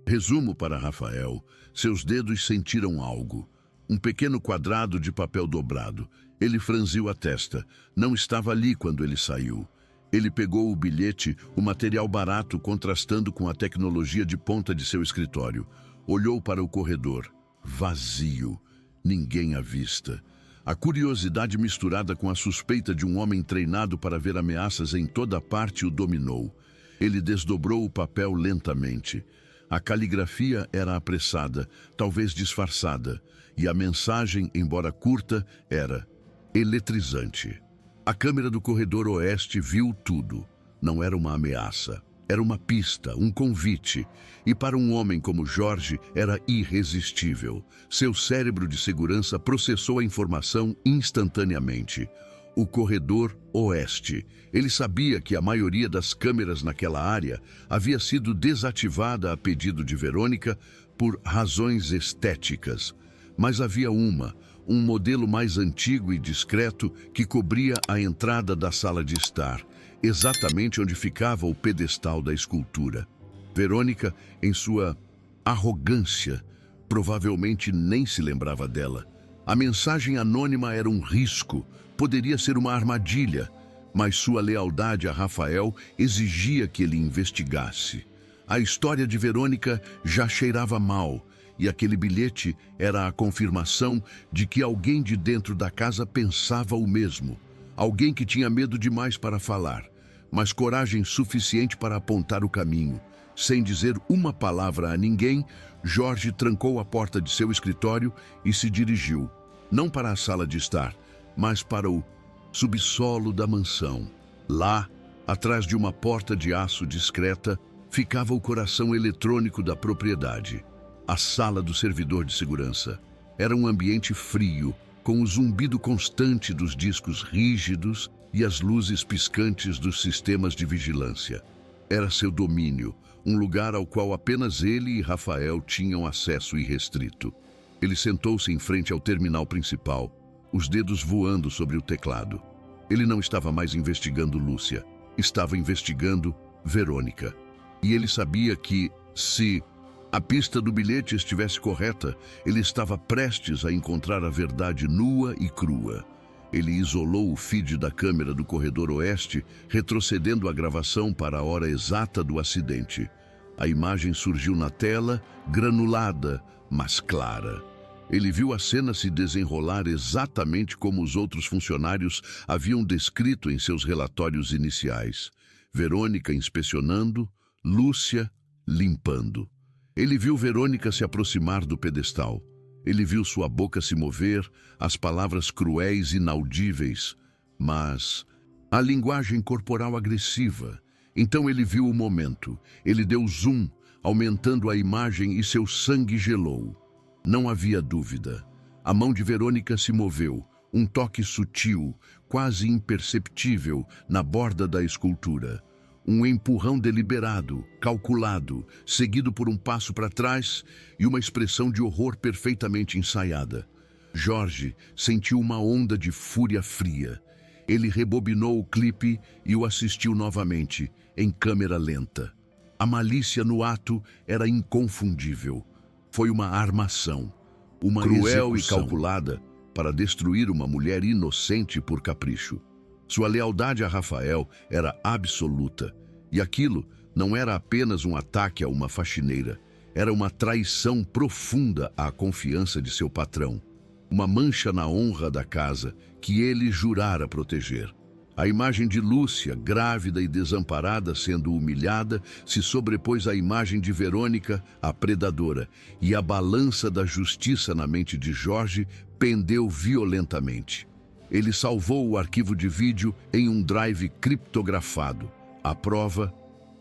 resumo para Rafael, seus dedos sentiram algo. Um pequeno quadrado de papel dobrado. Ele franziu a testa. Não estava ali quando ele saiu. Ele pegou o bilhete, o material barato contrastando com a tecnologia de ponta de seu escritório. Olhou para o corredor. Vazio. Ninguém à vista. A curiosidade misturada com a suspeita de um homem treinado para ver ameaças em toda parte o dominou. Ele desdobrou o papel lentamente. A caligrafia era apressada, talvez disfarçada, e a mensagem, embora curta, era eletrizante. A câmera do corredor oeste viu tudo. Não era uma ameaça. Era uma pista, um convite. E para um homem como Jorge, era irresistível. Seu cérebro de segurança processou a informação instantaneamente. O corredor oeste. Ele sabia que a maioria das câmeras naquela área havia sido desativada a pedido de Verônica por razões estéticas. Mas havia um modelo mais antigo e discreto que cobria a entrada da sala de estar, exatamente onde ficava o pedestal da escultura. Verônica, em sua arrogância, provavelmente nem se lembrava dela. A mensagem anônima era um risco, poderia ser uma armadilha, mas sua lealdade a Rafael exigia que ele investigasse. A história de Verônica já cheirava mal, e aquele bilhete era a confirmação de que alguém de dentro da casa pensava o mesmo. Alguém que tinha medo demais para falar, mas coragem suficiente para apontar o caminho. Sem dizer uma palavra a ninguém, Jorge trancou a porta de seu escritório e se dirigiu, não para a sala de estar, mas para o subsolo da mansão. Lá, atrás de uma porta de aço discreta, ficava o coração eletrônico da propriedade. A sala do servidor de segurança. Era um ambiente frio, com o zumbido constante dos discos rígidos e as luzes piscantes dos sistemas de vigilância. Era seu domínio, um lugar ao qual apenas ele e Rafael tinham acesso irrestrito. Ele sentou-se em frente ao terminal principal, os dedos voando sobre o teclado. Ele não estava mais investigando Lúcia, estava investigando Verônica. E ele sabia que, se a pista do bilhete estivesse correta, ele estava prestes a encontrar a verdade nua e crua. Ele isolou o feed da câmera do corredor oeste, retrocedendo a gravação para a hora exata do acidente. A imagem surgiu na tela, granulada, mas clara. Ele viu a cena se desenrolar exatamente como os outros funcionários haviam descrito em seus relatórios iniciais. Verônica inspecionando, Lúcia limpando. Ele viu Verônica se aproximar do pedestal. Ele viu sua boca se mover, as palavras cruéis inaudíveis, mas a linguagem corporal agressiva. Então ele viu o momento. Ele deu zoom, aumentando a imagem e seu sangue gelou. Não havia dúvida. A mão de Verônica se moveu, um toque sutil, quase imperceptível, na borda da escultura. Um empurrão deliberado, calculado, seguido por um passo para trás e uma expressão de horror perfeitamente ensaiada. Jorge sentiu uma onda de fúria fria. Ele rebobinou o clipe e o assistiu novamente, em câmera lenta. A malícia no ato era inconfundível. Foi uma armação, uma cruel e calculada para destruir uma mulher inocente por capricho. Sua lealdade a Rafael era absoluta, e aquilo não era apenas um ataque a uma faxineira, era uma traição profunda à confiança de seu patrão, uma mancha na honra da casa que ele jurara proteger. A imagem de Lúcia, grávida e desamparada, sendo humilhada, se sobrepôs à imagem de Verônica, a predadora, e a balança da justiça na mente de Jorge pendeu violentamente. Ele salvou o arquivo de vídeo em um drive criptografado, a prova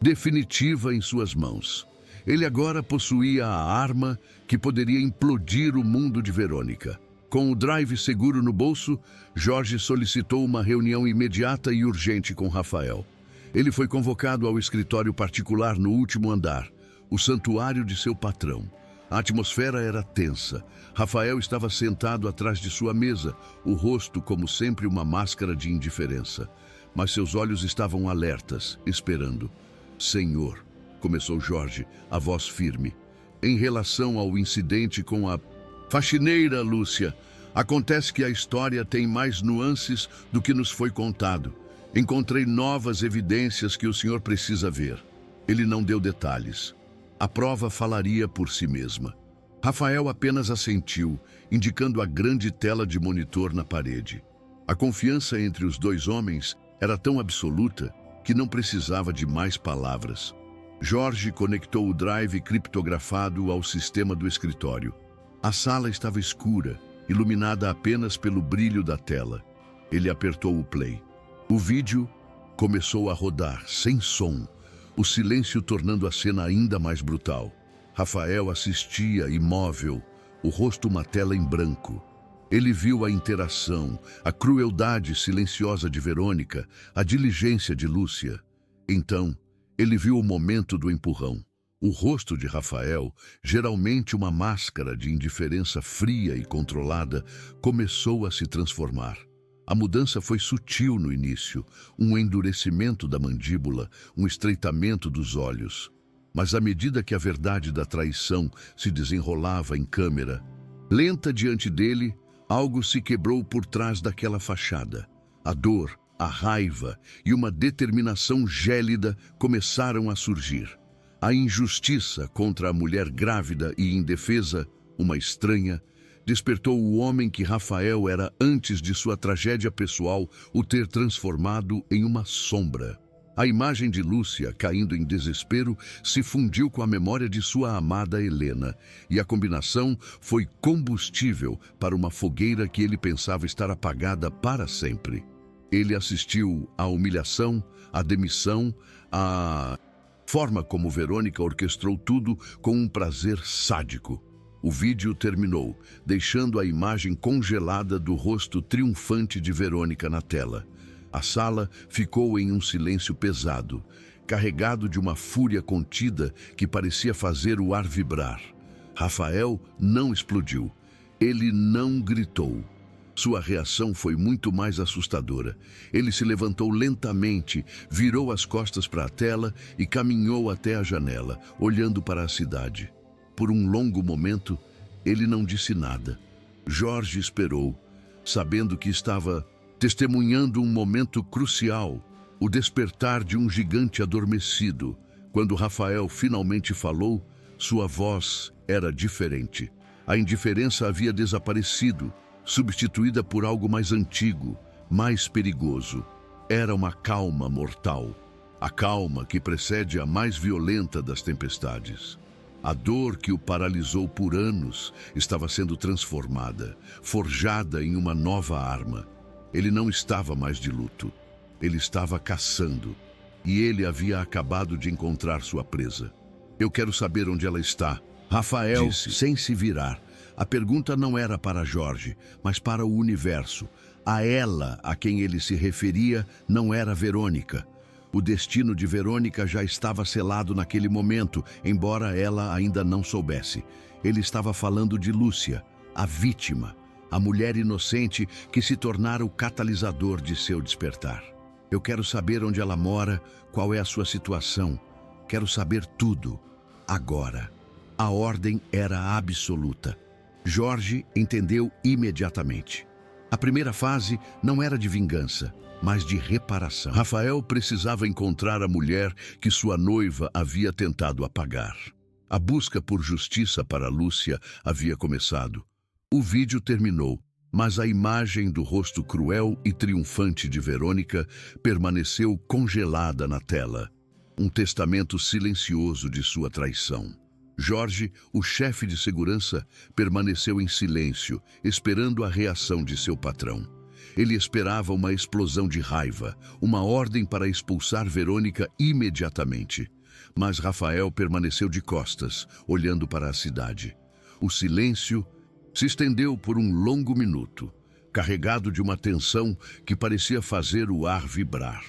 definitiva em suas mãos. Ele agora possuía a arma que poderia implodir o mundo de Verônica. Com o drive seguro no bolso, Jorge solicitou uma reunião imediata e urgente com Rafael. Ele foi convocado ao escritório particular no último andar, o santuário de seu patrão. A atmosfera era tensa. Rafael estava sentado atrás de sua mesa, o rosto, como sempre, uma máscara de indiferença. Mas seus olhos estavam alertas, esperando. Senhor, começou Jorge, a voz firme. Em relação ao incidente com a faxineira Lúcia, acontece que a história tem mais nuances do que nos foi contado. Encontrei novas evidências que o senhor precisa ver. Ele não deu detalhes. A prova falaria por si mesma. Rafael apenas assentiu, indicando a grande tela de monitor na parede. A confiança entre os dois homens era tão absoluta que não precisava de mais palavras. Jorge conectou o drive criptografado ao sistema do escritório. A sala estava escura, iluminada apenas pelo brilho da tela. Ele apertou o play. O vídeo começou a rodar, sem som, o silêncio tornando a cena ainda mais brutal. Rafael assistia, imóvel, o rosto uma tela em branco. Ele viu a interação, a crueldade silenciosa de Verônica, a diligência de Lúcia. Então, ele viu o momento do empurrão. O rosto de Rafael, geralmente uma máscara de indiferença fria e controlada, começou a se transformar. A mudança foi sutil no início, um endurecimento da mandíbula, um estreitamento dos olhos. Mas à medida que a verdade da traição se desenrolava em câmera, lenta diante dele, algo se quebrou por trás daquela fachada. A dor, a raiva e uma determinação gélida começaram a surgir. A injustiça contra a mulher grávida e indefesa, uma estranha, despertou o homem que Rafael era antes de sua tragédia pessoal o ter transformado em uma sombra. A imagem de Lúcia, caindo em desespero, se fundiu com a memória de sua amada Helena, e a combinação foi combustível para uma fogueira que ele pensava estar apagada para sempre. Ele assistiu à humilhação, à demissão, à forma como Verônica orquestrou tudo com um prazer sádico. O vídeo terminou, deixando a imagem congelada do rosto triunfante de Verônica na tela. A sala ficou em um silêncio pesado, carregado de uma fúria contida que parecia fazer o ar vibrar. Rafael não explodiu. Ele não gritou. Sua reação foi muito mais assustadora. Ele se levantou lentamente, virou as costas para a tela e caminhou até a janela, olhando para a cidade. Por um longo momento, ele não disse nada. Jorge esperou, sabendo que estava testemunhando um momento crucial, o despertar de um gigante adormecido. Quando Rafael finalmente falou, sua voz era diferente. A indiferença havia desaparecido, substituída por algo mais antigo, mais perigoso. Era uma calma mortal, a calma que precede a mais violenta das tempestades. A dor que o paralisou por anos estava sendo transformada, forjada em uma nova arma. Ele não estava mais de luto. Ele estava caçando. E ele havia acabado de encontrar sua presa. Eu quero saber onde ela está, Rafael disse, sem se virar. A pergunta não era para Jorge, mas para o universo. A ela a quem ele se referia não era Verônica. O destino de Verônica já estava selado naquele momento, embora ela ainda não soubesse. Ele estava falando de Lúcia, a vítima, a mulher inocente que se tornara o catalisador de seu despertar. Eu quero saber onde ela mora, qual é a sua situação. Quero saber tudo, agora. A ordem era absoluta. Jorge entendeu imediatamente. A primeira fase não era de vingança, mas de reparação. Rafael precisava encontrar a mulher que sua noiva havia tentado apagar. A busca por justiça para Lúcia havia começado. O vídeo terminou, mas a imagem do rosto cruel e triunfante de Verônica permaneceu congelada na tela. Um testamento silencioso de sua traição. Jorge, o chefe de segurança, permaneceu em silêncio, esperando a reação de seu patrão. Ele esperava uma explosão de raiva, uma ordem para expulsar Verônica imediatamente. Mas Rafael permaneceu de costas, olhando para a cidade. O silêncio se estendeu por um longo minuto, carregado de uma tensão que parecia fazer o ar vibrar.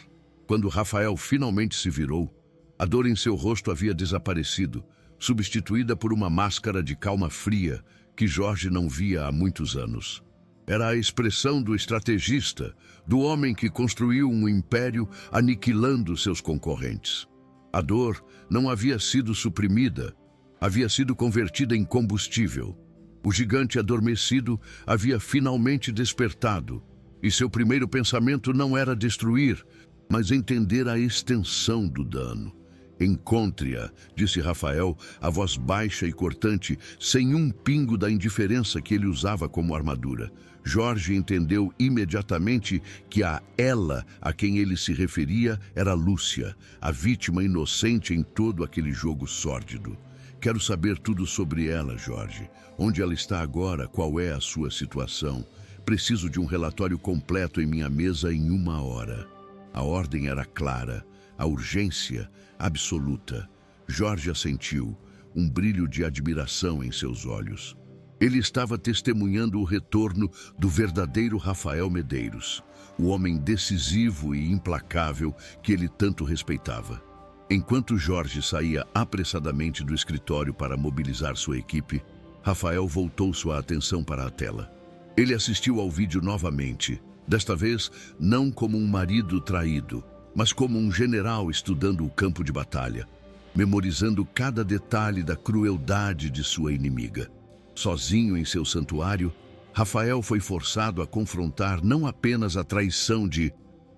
Quando Rafael finalmente se virou, a dor em seu rosto havia desaparecido. substituída por uma máscara de calma fria que Jorge não via há muitos anos. Era a expressão do estrategista, do homem que construiu um império aniquilando seus concorrentes. A dor não havia sido suprimida, havia sido convertida em combustível. O gigante adormecido havia finalmente despertado, e seu primeiro pensamento não era destruir, mas entender a extensão do dano. Encontre-a, disse Rafael, a voz baixa e cortante, sem um pingo da indiferença que ele usava como armadura. Jorge entendeu imediatamente que a ela a quem ele se referia era Lúcia, a vítima inocente em todo aquele jogo sórdido. Quero saber tudo sobre ela, Jorge. Onde ela está agora? Qual é a sua situação? Preciso de um relatório completo em minha mesa em 1 hora. A ordem era clara, a urgência absoluta. Jorge assentiu, um brilho de admiração em seus olhos. Ele estava testemunhando o retorno do verdadeiro Rafael Medeiros, o homem decisivo e implacável que ele tanto respeitava. Enquanto Jorge saía apressadamente do escritório para mobilizar sua equipe, Rafael voltou sua atenção para a tela. Ele assistiu ao vídeo novamente, desta vez não como um marido traído, mas como um general estudando o campo de batalha, memorizando cada detalhe da crueldade de sua inimiga. Sozinho em seu santuário, Rafael foi forçado a confrontar não apenas a traição de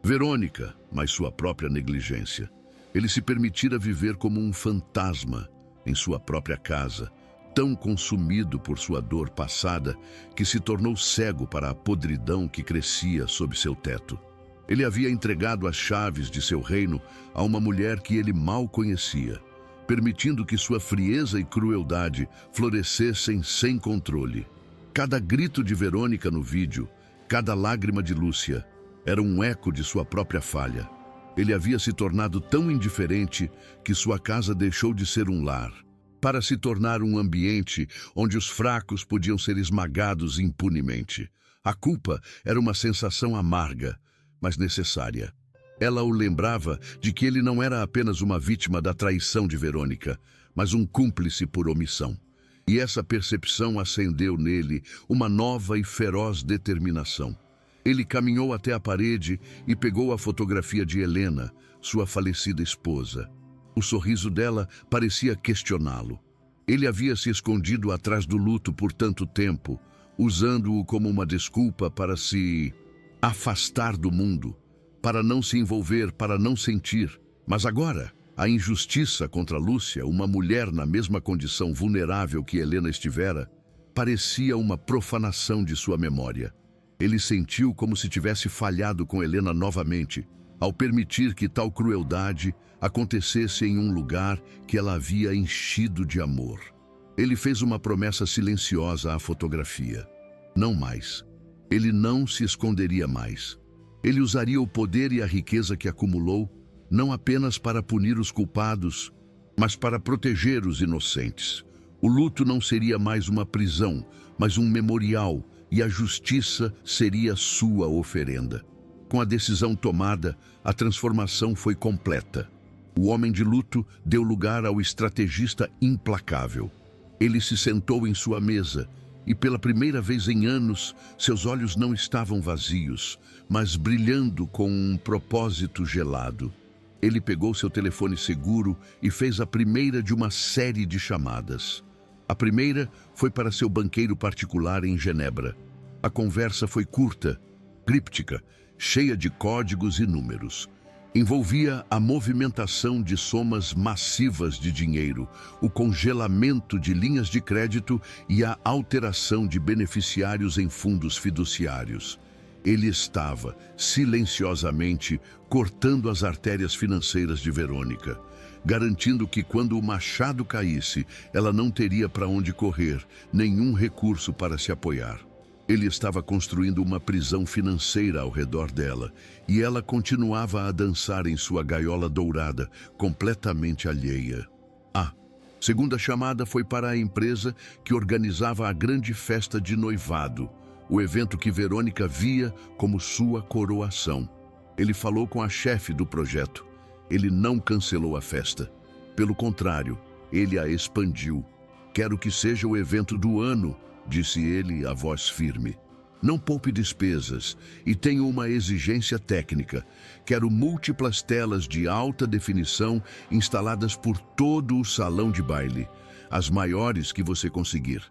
Verônica, mas sua própria negligência. Ele se permitira viver como um fantasma em sua própria casa, tão consumido por sua dor passada que se tornou cego para a podridão que crescia sob seu teto. Ele havia entregado as chaves de seu reino a uma mulher que ele mal conhecia, permitindo que sua frieza e crueldade florescessem sem controle. Cada grito de Verônica no vídeo, cada lágrima de Lúcia, era um eco de sua própria falha. Ele havia se tornado tão indiferente que sua casa deixou de ser um lar, para se tornar um ambiente onde os fracos podiam ser esmagados impunemente. A culpa era uma sensação amarga, mas necessária. Ela o lembrava de que ele não era apenas uma vítima da traição de Verônica, mas um cúmplice por omissão. E essa percepção acendeu nele uma nova e feroz determinação. Ele caminhou até a parede e pegou a fotografia de Helena, sua falecida esposa. O sorriso dela parecia questioná-lo. Ele havia se escondido atrás do luto por tanto tempo, usando-o como uma desculpa para se afastar do mundo, para não se envolver, para não sentir. Mas agora, a injustiça contra Lúcia, uma mulher na mesma condição vulnerável que Helena estivera, parecia uma profanação de sua memória. Ele sentiu como se tivesse falhado com Helena novamente, ao permitir que tal crueldade acontecesse em um lugar que ela havia enchido de amor. Ele fez uma promessa silenciosa à fotografia. Não mais. Ele não se esconderia mais. Ele usaria o poder e a riqueza que acumulou, não apenas para punir os culpados, mas para proteger os inocentes. O luto não seria mais uma prisão, mas um memorial, e a justiça seria sua oferenda. Com a decisão tomada, a transformação foi completa. O homem de luto deu lugar ao estrategista implacável. Ele se sentou em sua mesa e, pela primeira vez em anos, seus olhos não estavam vazios, mas brilhando com um propósito gelado. Ele pegou seu telefone seguro e fez a primeira de uma série de chamadas. A primeira foi para seu banqueiro particular em Genebra. A conversa foi curta, críptica, cheia de códigos e números. Envolvia a movimentação de somas massivas de dinheiro, o congelamento de linhas de crédito e a alteração de beneficiários em fundos fiduciários. Ele estava, silenciosamente, cortando as artérias financeiras de Verônica, garantindo que quando o machado caísse, ela não teria para onde correr, nenhum recurso para se apoiar. Ele estava construindo uma prisão financeira ao redor dela, e ela continuava a dançar em sua gaiola dourada, completamente alheia. A segunda chamada foi para a empresa que organizava a grande festa de noivado, o evento que Verônica via como sua coroação. Ele falou com a chefe do projeto. Ele não cancelou a festa. Pelo contrário, ele a expandiu. Quero que seja o evento do ano, disse ele, a voz firme. Não poupe despesas e tenho uma exigência técnica. Quero múltiplas telas de alta definição instaladas por todo o salão de baile, as maiores que você conseguir.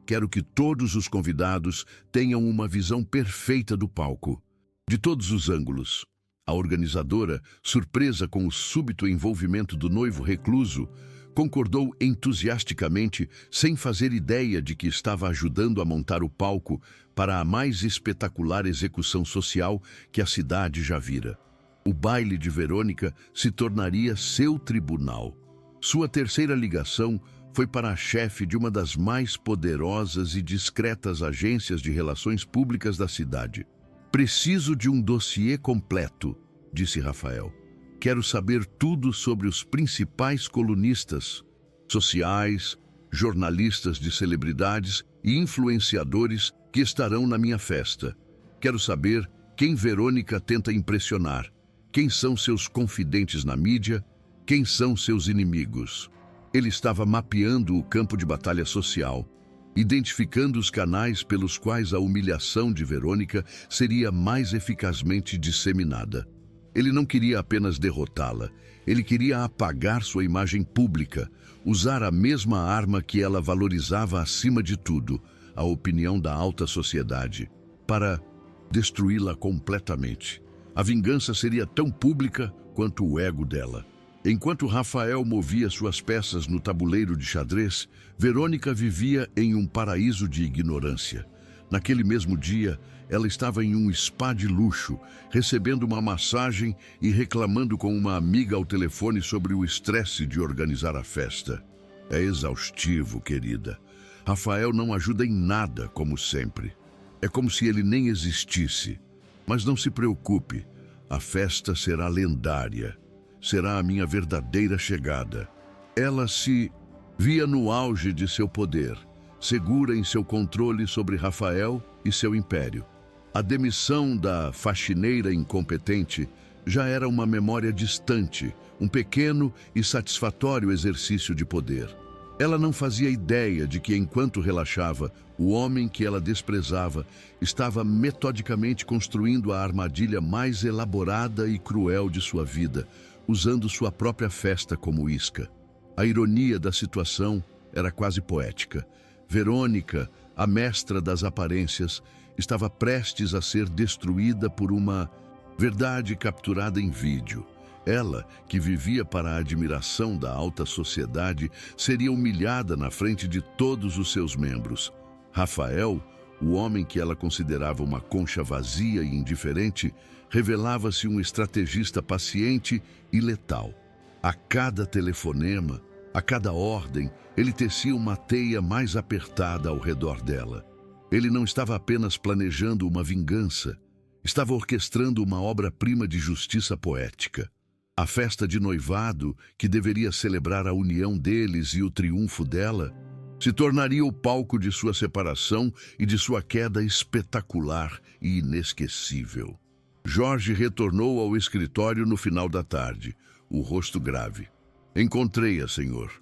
Quero que todos os convidados tenham uma visão perfeita do palco, de todos os ângulos. A organizadora, surpresa com o súbito envolvimento do noivo recluso, concordou entusiasticamente, sem fazer ideia de que estava ajudando a montar o palco para a mais espetacular execução social que a cidade já vira. O baile de Verônica se tornaria seu tribunal. Sua terceira ligação foi para a chefe de uma das mais poderosas e discretas agências de relações públicas da cidade. Preciso de um dossiê completo, disse Rafael. Quero saber tudo sobre os principais colunistas sociais, jornalistas de celebridades e influenciadores que estarão na minha festa. Quero saber quem Verônica tenta impressionar, quem são seus confidentes na mídia, quem são seus inimigos. Ele estava mapeando o campo de batalha social, identificando os canais pelos quais a humilhação de Verônica seria mais eficazmente disseminada. Ele não queria apenas derrotá-la, ele queria apagar sua imagem pública, usar a mesma arma que ela valorizava acima de tudo, a opinião da alta sociedade, para destruí-la completamente. A vingança seria tão pública quanto o ego dela. Enquanto Rafael movia suas peças no tabuleiro de xadrez, Verônica vivia em um paraíso de ignorância. Naquele mesmo dia, ela estava em um spa de luxo, recebendo uma massagem e reclamando com uma amiga ao telefone sobre o estresse de organizar a festa. É exaustivo, querida. Rafael não ajuda em nada, como sempre. É como se ele nem existisse. Mas não se preocupe, a festa será lendária. Será a minha verdadeira chegada. Ela se via no auge de seu poder, segura em seu controle sobre Rafael e seu império. A demissão da faxineira incompetente já era uma memória distante, um pequeno e satisfatório exercício de poder. Ela não fazia ideia de que, enquanto relaxava, o homem que ela desprezava estava metodicamente construindo a armadilha mais elaborada e cruel de sua vida, usando sua própria festa como isca. A ironia da situação era quase poética. Verônica, a mestra das aparências, estava prestes a ser destruída por uma verdade capturada em vídeo. Ela, que vivia para a admiração da alta sociedade, seria humilhada na frente de todos os seus membros. Rafael, o homem que ela considerava uma concha vazia e indiferente, revelava-se um estrategista paciente e letal. A cada telefonema, a cada ordem, ele tecia uma teia mais apertada ao redor dela. Ele não estava apenas planejando uma vingança, estava orquestrando uma obra-prima de justiça poética. A festa de noivado, que deveria celebrar a união deles e o triunfo dela, se tornaria o palco de sua separação e de sua queda espetacular e inesquecível. Jorge retornou ao escritório no final da tarde, o rosto grave. Encontrei-a, senhor.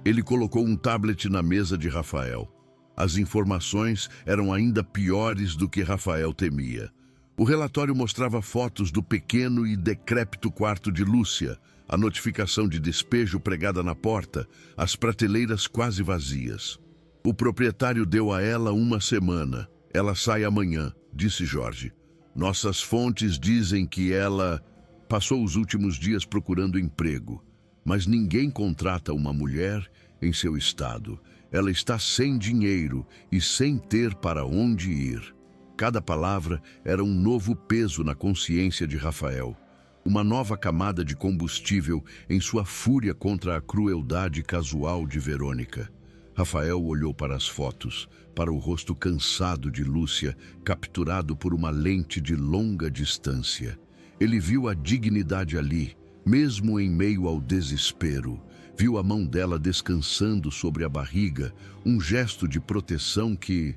Ele colocou um tablet na mesa de Rafael. As informações eram ainda piores do que Rafael temia. O relatório mostrava fotos do pequeno e decrépito quarto de Lúcia, a notificação de despejo pregada na porta, as prateleiras quase vazias. O proprietário deu a ela uma semana. Ela sai amanhã, disse Jorge. Nossas fontes dizem que ela passou os últimos dias procurando emprego, mas ninguém contrata uma mulher em seu estado. Ela está sem dinheiro e sem ter para onde ir. Cada palavra era um novo peso na consciência de Rafael, uma nova camada de combustível em sua fúria contra a crueldade casual de Verônica. Rafael olhou para as fotos, para o rosto cansado de Lúcia, capturado por uma lente de longa distância. Ele viu a dignidade ali, mesmo em meio ao desespero. Viu a mão dela descansando sobre a barriga, um gesto de proteção que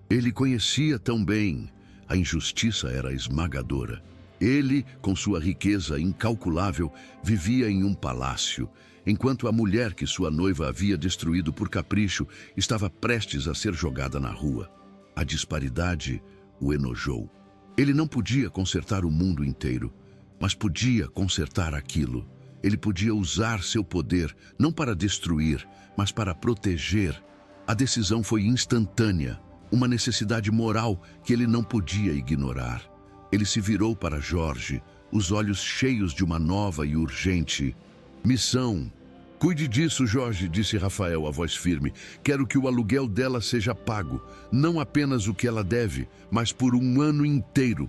ele conhecia tão bem. A injustiça era esmagadora. Ele, com sua riqueza incalculável, vivia em um palácio, enquanto a mulher que sua noiva havia destruído por capricho estava prestes a ser jogada na rua. A disparidade o enojou. Ele não podia consertar o mundo inteiro, mas podia consertar aquilo. Ele podia usar seu poder, não para destruir, mas para proteger. A decisão foi instantânea, uma necessidade moral que ele não podia ignorar. Ele se virou para Jorge, os olhos cheios de uma nova e urgente missão. Cuide disso, Jorge, disse Rafael, a voz firme. Quero que o aluguel dela seja pago, não apenas o que ela deve, mas por um ano inteiro.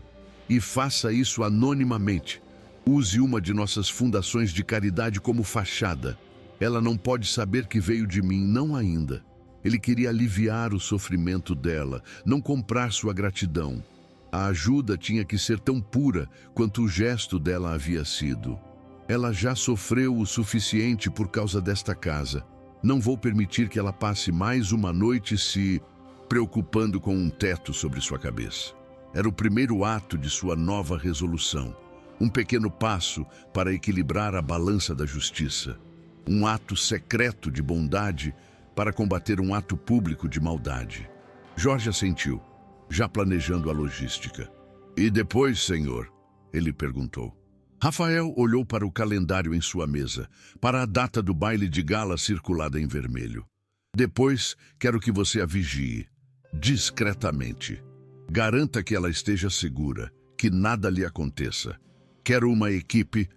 E faça isso anonimamente. Use uma de nossas fundações de caridade como fachada. Ela não pode saber que veio de mim, não ainda. Ele queria aliviar o sofrimento dela, não comprar sua gratidão. A ajuda tinha que ser tão pura quanto o gesto dela havia sido. Ela já sofreu o suficiente por causa desta casa. Não vou permitir que ela passe mais uma noite se preocupando com um teto sobre sua cabeça. Era o primeiro ato de sua nova resolução. Um pequeno passo para equilibrar a balança da justiça. Um ato secreto de bondade para combater um ato público de maldade. Jorge assentiu, já planejando a logística. E depois, senhor? Ele perguntou. Rafael olhou para o calendário em sua mesa, para a data do baile de gala circulada em vermelho. Depois, quero que você a vigie, discretamente. Garanta que ela esteja segura, que nada lhe aconteça. Quero uma equipe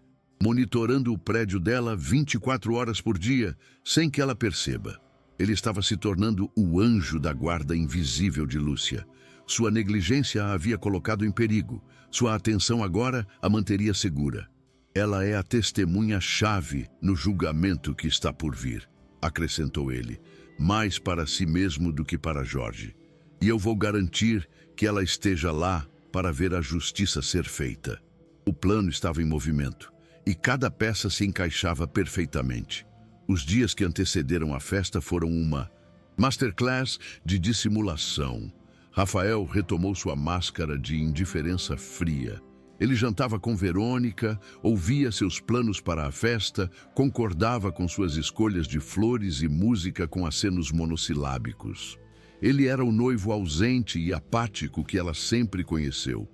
monitorando o prédio dela 24 horas por dia, sem que ela perceba. Ele estava se tornando o anjo da guarda invisível de Lúcia. Sua negligência a havia colocado em perigo. Sua atenção agora a manteria segura. Ela é a testemunha-chave no julgamento que está por vir, acrescentou ele, mais para si mesmo do que para Jorge. E eu vou garantir que ela esteja lá para ver a justiça ser feita. O plano estava em movimento, e cada peça se encaixava perfeitamente. Os dias que antecederam a festa foram uma masterclass de dissimulação. Rafael retomou sua máscara de indiferença fria. Ele jantava com Verônica, ouvia seus planos para a festa, concordava com suas escolhas de flores e música com acenos monossilábicos. Ele era o noivo ausente e apático que ela sempre conheceu.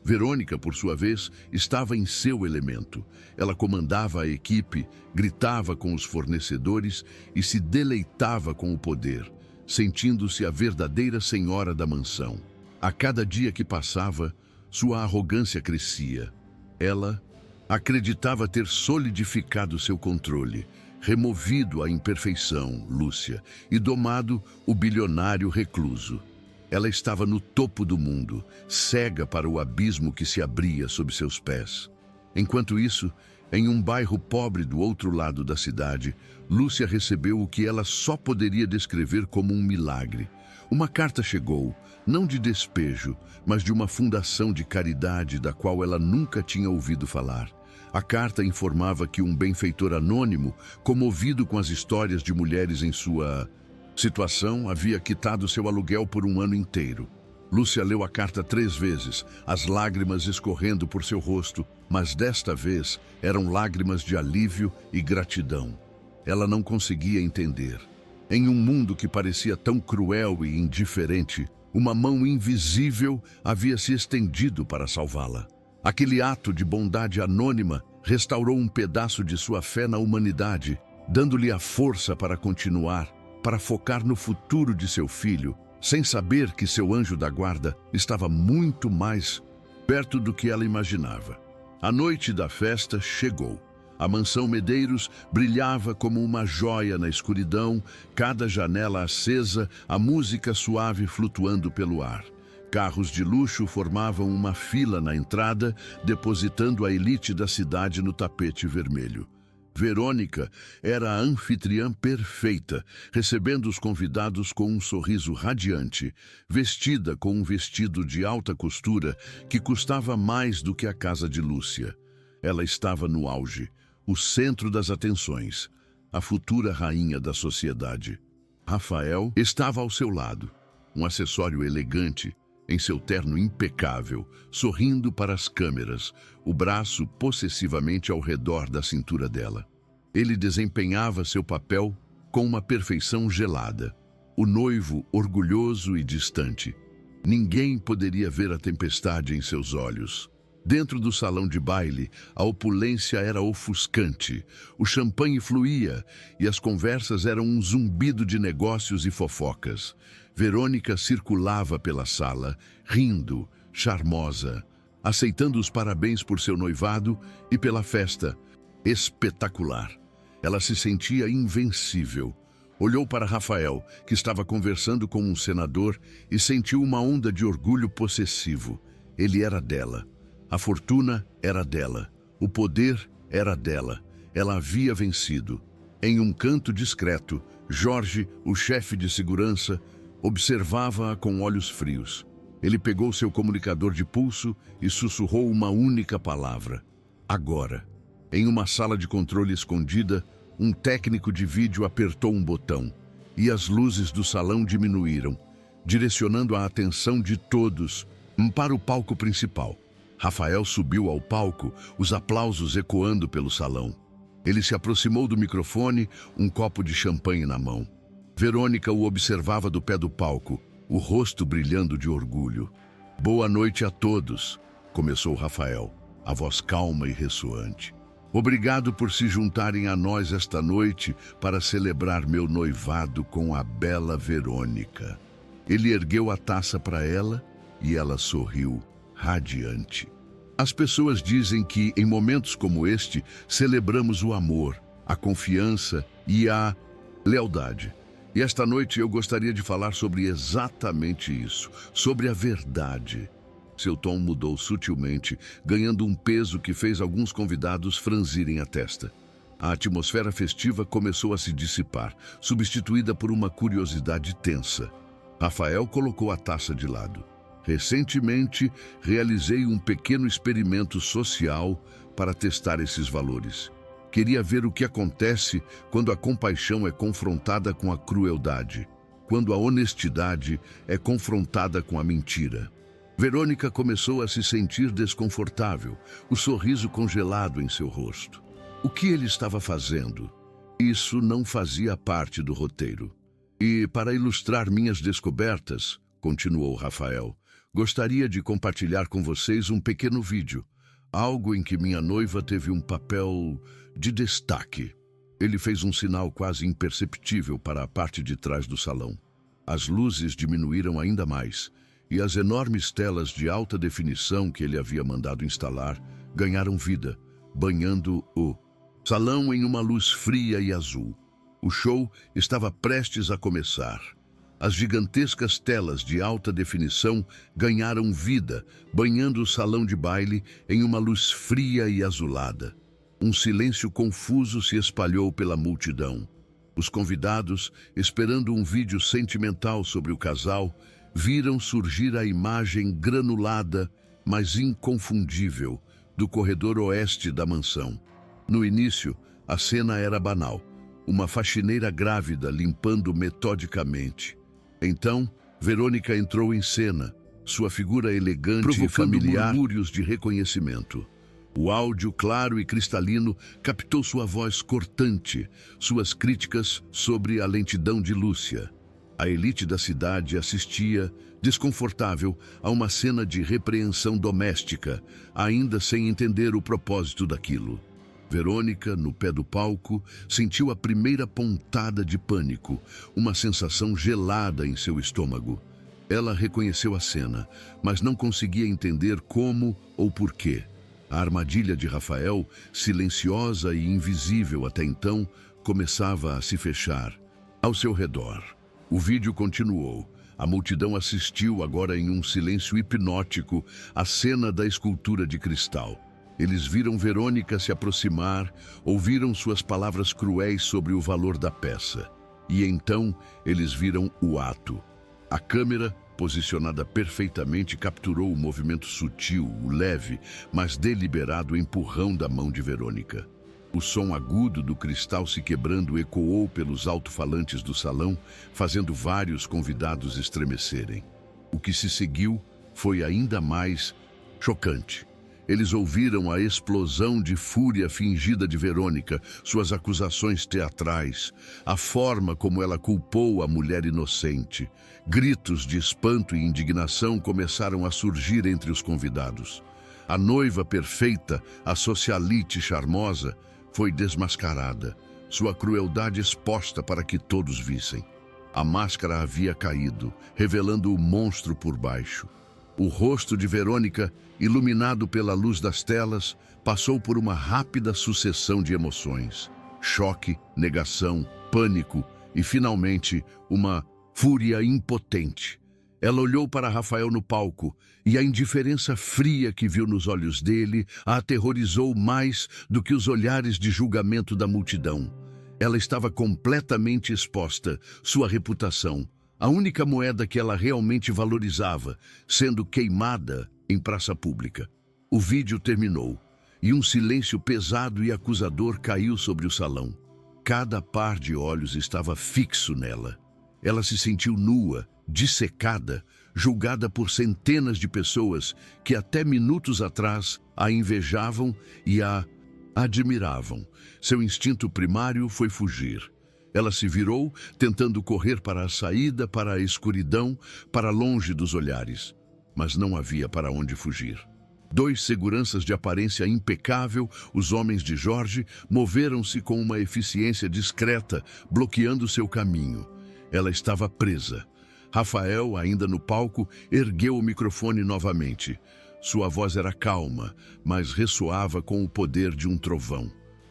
Verônica, por sua vez, estava em seu elemento. Ela comandava a equipe, gritava com os fornecedores e se deleitava com o poder, sentindo-se a verdadeira senhora da mansão. A cada dia que passava, sua arrogância crescia. Ela acreditava ter solidificado seu controle, removido a imperfeição, Lúcia, e domado o bilionário recluso. Ela estava no topo do mundo, cega para o abismo que se abria sob seus pés. Enquanto isso, em um bairro pobre do outro lado da cidade, Lúcia recebeu o que ela só poderia descrever como um milagre. Uma carta chegou, não de despejo, mas de uma fundação de caridade da qual ela nunca tinha ouvido falar. A carta informava que um benfeitor anônimo, comovido com as histórias de mulheres em sua situação, havia quitado seu aluguel por um ano inteiro. Lúcia leu a carta 3 vezes, as lágrimas escorrendo por seu rosto, mas desta vez eram lágrimas de alívio e gratidão. Ela não conseguia entender. Em um mundo que parecia tão cruel e indiferente, uma mão invisível havia se estendido para salvá-la. Aquele ato de bondade anônima restaurou um pedaço de sua fé na humanidade, dando-lhe a força para continuar, para focar no futuro de seu filho, sem saber que seu anjo da guarda estava muito mais perto do que ela imaginava. A noite da festa chegou. A mansão Medeiros brilhava como uma joia na escuridão, cada janela acesa, a música suave flutuando pelo ar. Carros de luxo formavam uma fila na entrada, depositando a elite da cidade no tapete vermelho. Verônica era a anfitriã perfeita, recebendo os convidados com um sorriso radiante, vestida com um vestido de alta costura que custava mais do que a casa de Lúcia. Ela estava no auge, o centro das atenções, a futura rainha da sociedade. Rafael estava ao seu lado, um acessório elegante, em seu terno impecável, sorrindo para as câmeras, o braço possessivamente ao redor da cintura dela. Ele desempenhava seu papel com uma perfeição gelada. O noivo orgulhoso e distante. Ninguém poderia ver a tempestade em seus olhos. Dentro do salão de baile, a opulência era ofuscante. O champanhe fluía e as conversas eram um zumbido de negócios e fofocas. Verônica circulava pela sala, rindo, charmosa, aceitando os parabéns por seu noivado e pela festa. Espetacular. Ela se sentia invencível. Olhou para Rafael, que estava conversando com um senador, e sentiu uma onda de orgulho possessivo. Ele era dela. A fortuna era dela. O poder era dela. Ela havia vencido. Em um canto discreto, Jorge, o chefe de segurança, observava-a com olhos frios. Ele pegou seu comunicador de pulso e sussurrou uma única palavra. Agora. Em uma sala de controle escondida, um técnico de vídeo apertou um botão e as luzes do salão diminuíram, direcionando a atenção de todos para o palco principal. Rafael subiu ao palco, os aplausos ecoando pelo salão. Ele se aproximou do microfone, um copo de champanhe na mão. Verônica o observava do pé do palco, o rosto brilhando de orgulho. Boa noite a todos, começou Rafael, a voz calma e ressoante. Obrigado por se juntarem a nós esta noite para celebrar meu noivado com a bela Verônica. Ele ergueu a taça para ela e ela sorriu, radiante. As pessoas dizem que, em momentos como este, celebramos o amor, a confiança e a lealdade. E esta noite eu gostaria de falar sobre exatamente isso, sobre a verdade. Seu tom mudou sutilmente, ganhando um peso que fez alguns convidados franzirem a testa. A atmosfera festiva começou a se dissipar, substituída por uma curiosidade tensa. Rafael colocou a taça de lado. Recentemente, realizei um pequeno experimento social para testar esses valores. Queria ver o que acontece quando a compaixão é confrontada com a crueldade, quando a honestidade é confrontada com a mentira. Verônica começou a se sentir desconfortável, o sorriso congelado em seu rosto. O que ele estava fazendo? Isso não fazia parte do roteiro. E, para ilustrar minhas descobertas, continuou Rafael, gostaria de compartilhar com vocês um pequeno vídeo, algo em que minha noiva teve um papel de destaque. Ele fez um sinal quase imperceptível para a parte de trás do salão. As luzes diminuíram ainda mais, e as enormes telas de alta definição que ele havia mandado instalar ganharam vida, banhando o salão em uma luz fria e azul. O show estava prestes a começar. As gigantescas telas de alta definição ganharam vida, banhando o salão de baile em uma luz fria e azulada. Um silêncio confuso se espalhou pela multidão. Os convidados, esperando um vídeo sentimental sobre o casal, viram surgir a imagem granulada, mas inconfundível, do corredor oeste da mansão. No início, a cena era banal. Uma faxineira grávida limpando metodicamente. Então, Verônica entrou em cena, sua figura elegante e familiar, murmúrios de reconhecimento. O áudio claro e cristalino captou sua voz cortante, suas críticas sobre a lentidão de Lúcia. A elite da cidade assistia, desconfortável, a uma cena de repreensão doméstica, ainda sem entender o propósito daquilo. Verônica, no pé do palco, sentiu a primeira pontada de pânico, uma sensação gelada em seu estômago. Ela reconheceu a cena, mas não conseguia entender como ou porquê. A armadilha de Rafael, silenciosa e invisível até então, começava a se fechar. Ao seu redor, o vídeo continuou. A multidão assistiu agora em um silêncio hipnótico à cena da escultura de cristal. Eles viram Verônica se aproximar, ouviram suas palavras cruéis sobre o valor da peça. E então eles viram o ato. A câmera, posicionada perfeitamente, capturou o movimento sutil, o leve, mas deliberado empurrão da mão de Verônica. O som agudo do cristal se quebrando ecoou pelos alto-falantes do salão, fazendo vários convidados estremecerem. O que se seguiu foi ainda mais chocante. Eles ouviram a explosão de fúria fingida de Verônica, suas acusações teatrais, a forma como ela culpou a mulher inocente. Gritos de espanto e indignação começaram a surgir entre os convidados. A noiva perfeita, a socialite charmosa, foi desmascarada, sua crueldade exposta para que todos vissem. A máscara havia caído, revelando o monstro por baixo. O rosto de Verônica, iluminado pela luz das telas, passou por uma rápida sucessão de emoções. Choque, negação, pânico e, finalmente, uma fúria impotente. Ela olhou para Rafael no palco e a indiferença fria que viu nos olhos dele a aterrorizou mais do que os olhares de julgamento da multidão. Ela estava completamente exposta, sua reputação, a única moeda que ela realmente valorizava, sendo queimada em praça pública. O vídeo terminou e um silêncio pesado e acusador caiu sobre o salão. Cada par de olhos estava fixo nela. Ela se sentiu nua, dissecada, julgada por centenas de pessoas que até minutos atrás a invejavam e a admiravam. Seu instinto primário foi fugir. Ela se virou, tentando correr para a saída, para a escuridão, para longe dos olhares. Mas não havia para onde fugir. 2 seguranças de aparência impecável, os homens de Jorge, moveram-se com uma eficiência discreta, bloqueando seu caminho. Ela estava presa. Rafael, ainda no palco, ergueu o microfone novamente. Sua voz era calma, mas ressoava com o poder de um trovão.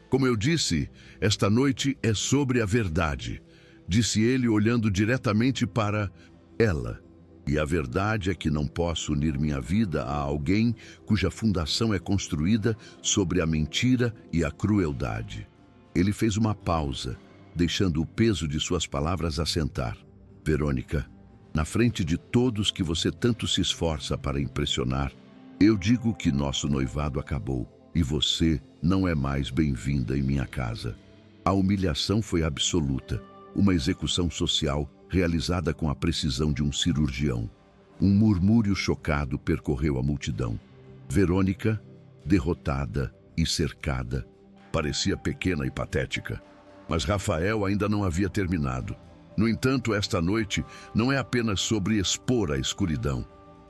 Como eu disse, esta noite é sobre a verdade, disse ele olhando diretamente para ela. E a verdade é que não posso unir minha vida a alguém cuja fundação é construída sobre a mentira e a crueldade. Ele fez uma pausa, deixando o peso de suas palavras assentar. Verônica, na frente de todos que você tanto se esforça para impressionar, eu digo que nosso noivado acabou e você não é mais bem-vinda em minha casa. A humilhação foi absoluta, uma execução social realizada com a precisão de um cirurgião. Um murmúrio chocado percorreu a multidão. Verônica, derrotada e cercada, parecia pequena e patética. Mas Rafael ainda não havia terminado. No entanto, esta noite não é apenas sobre expor a escuridão.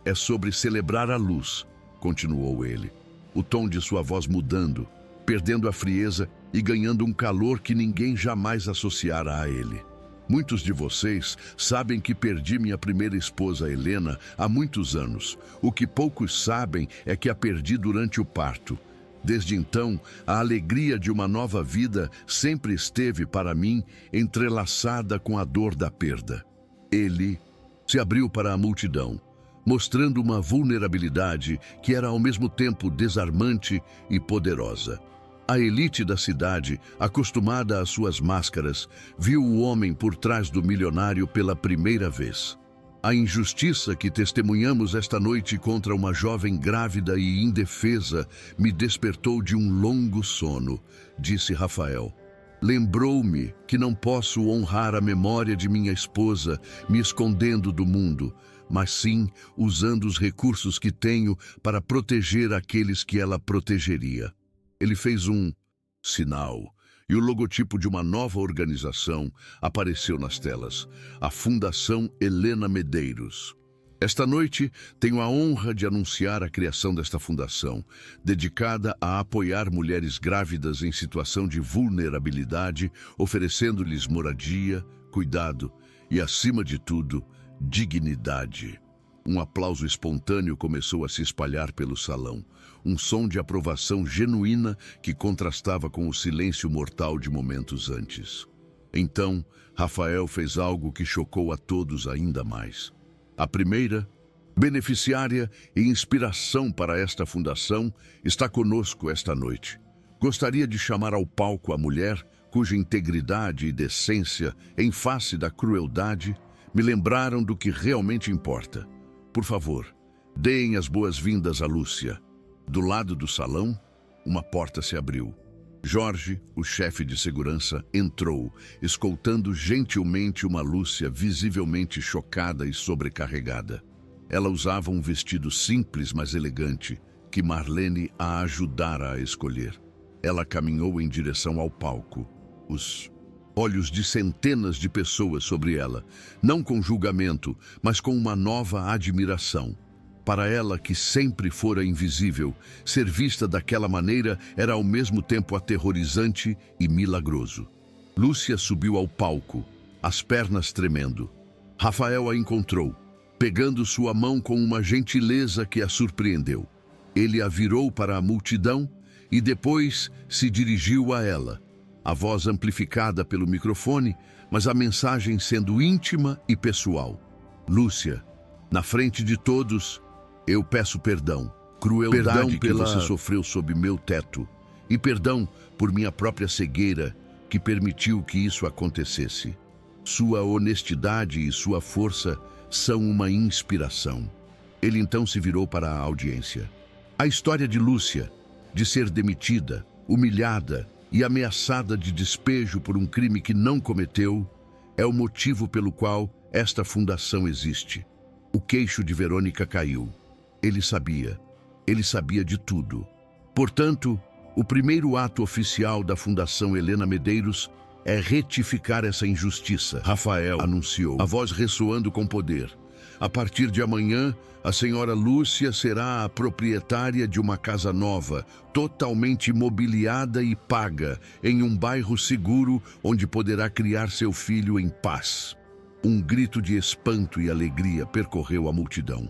É sobre celebrar a luz, continuou ele. O tom de sua voz mudando, perdendo a frieza e ganhando um calor que ninguém jamais associara a ele. Muitos de vocês sabem que perdi minha primeira esposa, Helena, há muitos anos. O que poucos sabem é que a perdi durante o parto. Desde então, a alegria de uma nova vida sempre esteve, para mim, entrelaçada com a dor da perda. Ele se abriu para a multidão, mostrando uma vulnerabilidade que era ao mesmo tempo desarmante e poderosa. A elite da cidade, acostumada às suas máscaras, viu o homem por trás do milionário pela primeira vez. A injustiça que testemunhamos esta noite contra uma jovem grávida e indefesa me despertou de um longo sono, disse Rafael. Lembrou-me que não posso honrar a memória de minha esposa me escondendo do mundo, mas sim usando os recursos que tenho para proteger aqueles que ela protegeria. Ele fez um sinal e o logotipo de uma nova organização apareceu nas telas, a Fundação Helena Medeiros. Esta noite tenho a honra de anunciar a criação desta fundação, dedicada a apoiar mulheres grávidas em situação de vulnerabilidade, oferecendo-lhes moradia, cuidado e, acima de tudo, dignidade. Um aplauso espontâneo começou a se espalhar pelo salão, um som de aprovação genuína que contrastava com o silêncio mortal de momentos antes. Então, Rafael fez algo que chocou a todos ainda mais. A primeira, beneficiária e inspiração para esta fundação, está conosco esta noite. Gostaria de chamar ao palco a mulher cuja integridade e decência, em face da crueldade, me lembraram do que realmente importa. Por favor, deem as boas-vindas a Lúcia. Do lado do salão, uma porta se abriu. Jorge, o chefe de segurança, entrou, escoltando gentilmente uma Lúcia visivelmente chocada e sobrecarregada. Ela usava um vestido simples, mas elegante, que Marlene a ajudara a escolher. Ela caminhou em direção ao palco. Os olhos de centenas de pessoas sobre ela, não com julgamento, mas com uma nova admiração. Para ela, que sempre fora invisível, ser vista daquela maneira era ao mesmo tempo aterrorizante e milagroso. Lúcia subiu ao palco, as pernas tremendo. Rafael a encontrou, pegando sua mão com uma gentileza que a surpreendeu. Ele a virou para a multidão e depois se dirigiu a ela. A voz amplificada pelo microfone, mas a mensagem sendo íntima e pessoal. Lúcia, na frente de todos, eu peço perdão. Crueldade que você sofreu sob meu teto. E perdão por minha própria cegueira que permitiu que isso acontecesse. Sua honestidade e sua força são uma inspiração. Ele então se virou para a audiência. A história de Lúcia, de ser demitida, humilhada e ameaçada de despejo por um crime que não cometeu, é o motivo pelo qual esta fundação existe. O queixo de Verônica caiu. Ele sabia de tudo. Portanto, o primeiro ato oficial da Fundação Helena Medeiros é retificar essa injustiça. Rafael anunciou, a voz ressoando com poder. A partir de amanhã, a senhora Lúcia será a proprietária de uma casa nova, totalmente mobiliada e paga, em um bairro seguro onde poderá criar seu filho em paz. Um grito de espanto e alegria percorreu a multidão.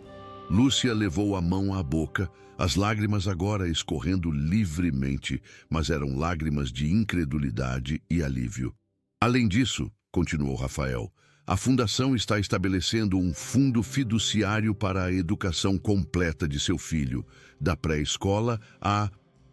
Lúcia levou a mão à boca, as lágrimas agora escorrendo livremente, mas eram lágrimas de incredulidade e alívio. Além disso, continuou Rafael, a Fundação está estabelecendo um fundo fiduciário para a educação completa de seu filho, da pré-escola à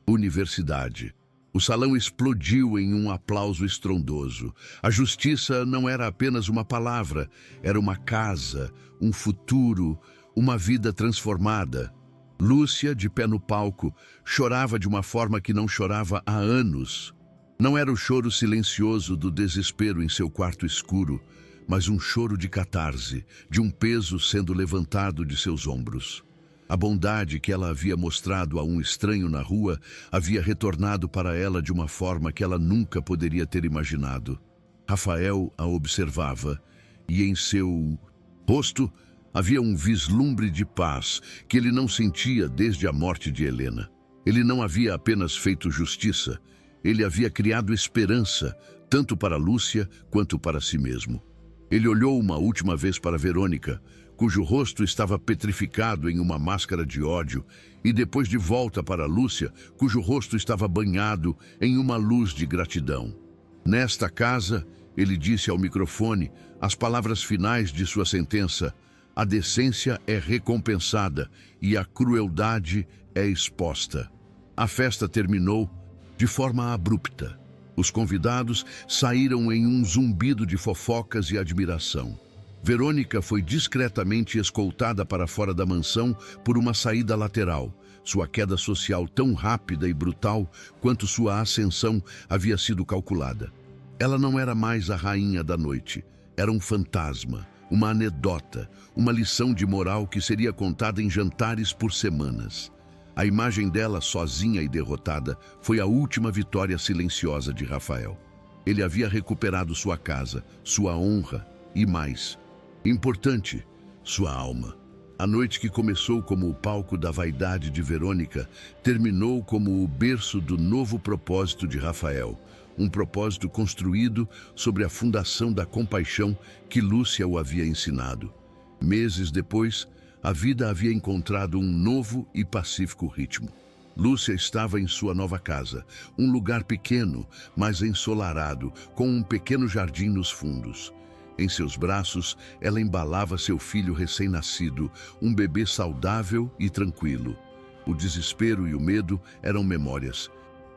universidade. O salão explodiu em um aplauso estrondoso. A justiça não era apenas uma palavra, era uma casa, um futuro, uma vida transformada. Lúcia, de pé no palco, chorava de uma forma que não chorava há anos. Não era o choro silencioso do desespero em seu quarto escuro, mas um choro de catarse, de um peso sendo levantado de seus ombros. A bondade que ela havia mostrado a um estranho na rua havia retornado para ela de uma forma que ela nunca poderia ter imaginado. Rafael a observava, e em seu rosto havia um vislumbre de paz que ele não sentia desde a morte de Helena. Ele não havia apenas feito justiça, ele havia criado esperança, tanto para Lúcia quanto para si mesmo. Ele olhou uma última vez para Verônica, cujo rosto estava petrificado em uma máscara de ódio, e depois de volta para Lúcia, cujo rosto estava banhado em uma luz de gratidão. Nesta casa, ele disse ao microfone as palavras finais de sua sentença: a decência é recompensada e a crueldade é exposta. A festa terminou de forma abrupta. Os convidados saíram em um zumbido de fofocas e admiração. Verônica foi discretamente escoltada para fora da mansão por uma saída lateral. Sua queda social tão rápida e brutal quanto sua ascensão havia sido calculada. Ela não era mais a rainha da noite. Era um fantasma, uma anedota, uma lição de moral que seria contada em jantares por semanas. A imagem dela, sozinha e derrotada, foi a última vitória silenciosa de Rafael. Ele havia recuperado sua casa, sua honra e mais importante, sua alma. A noite que começou como o palco da vaidade de Verônica, terminou como o berço do novo propósito de Rafael, um propósito construído sobre a fundação da compaixão que Lúcia o havia ensinado. Meses depois, a vida havia encontrado um novo e pacífico ritmo. Lúcia estava em sua nova casa, um lugar pequeno, mas ensolarado, com um pequeno jardim nos fundos. Em seus braços, ela embalava seu filho recém-nascido, um bebê saudável e tranquilo. O desespero e o medo eram memórias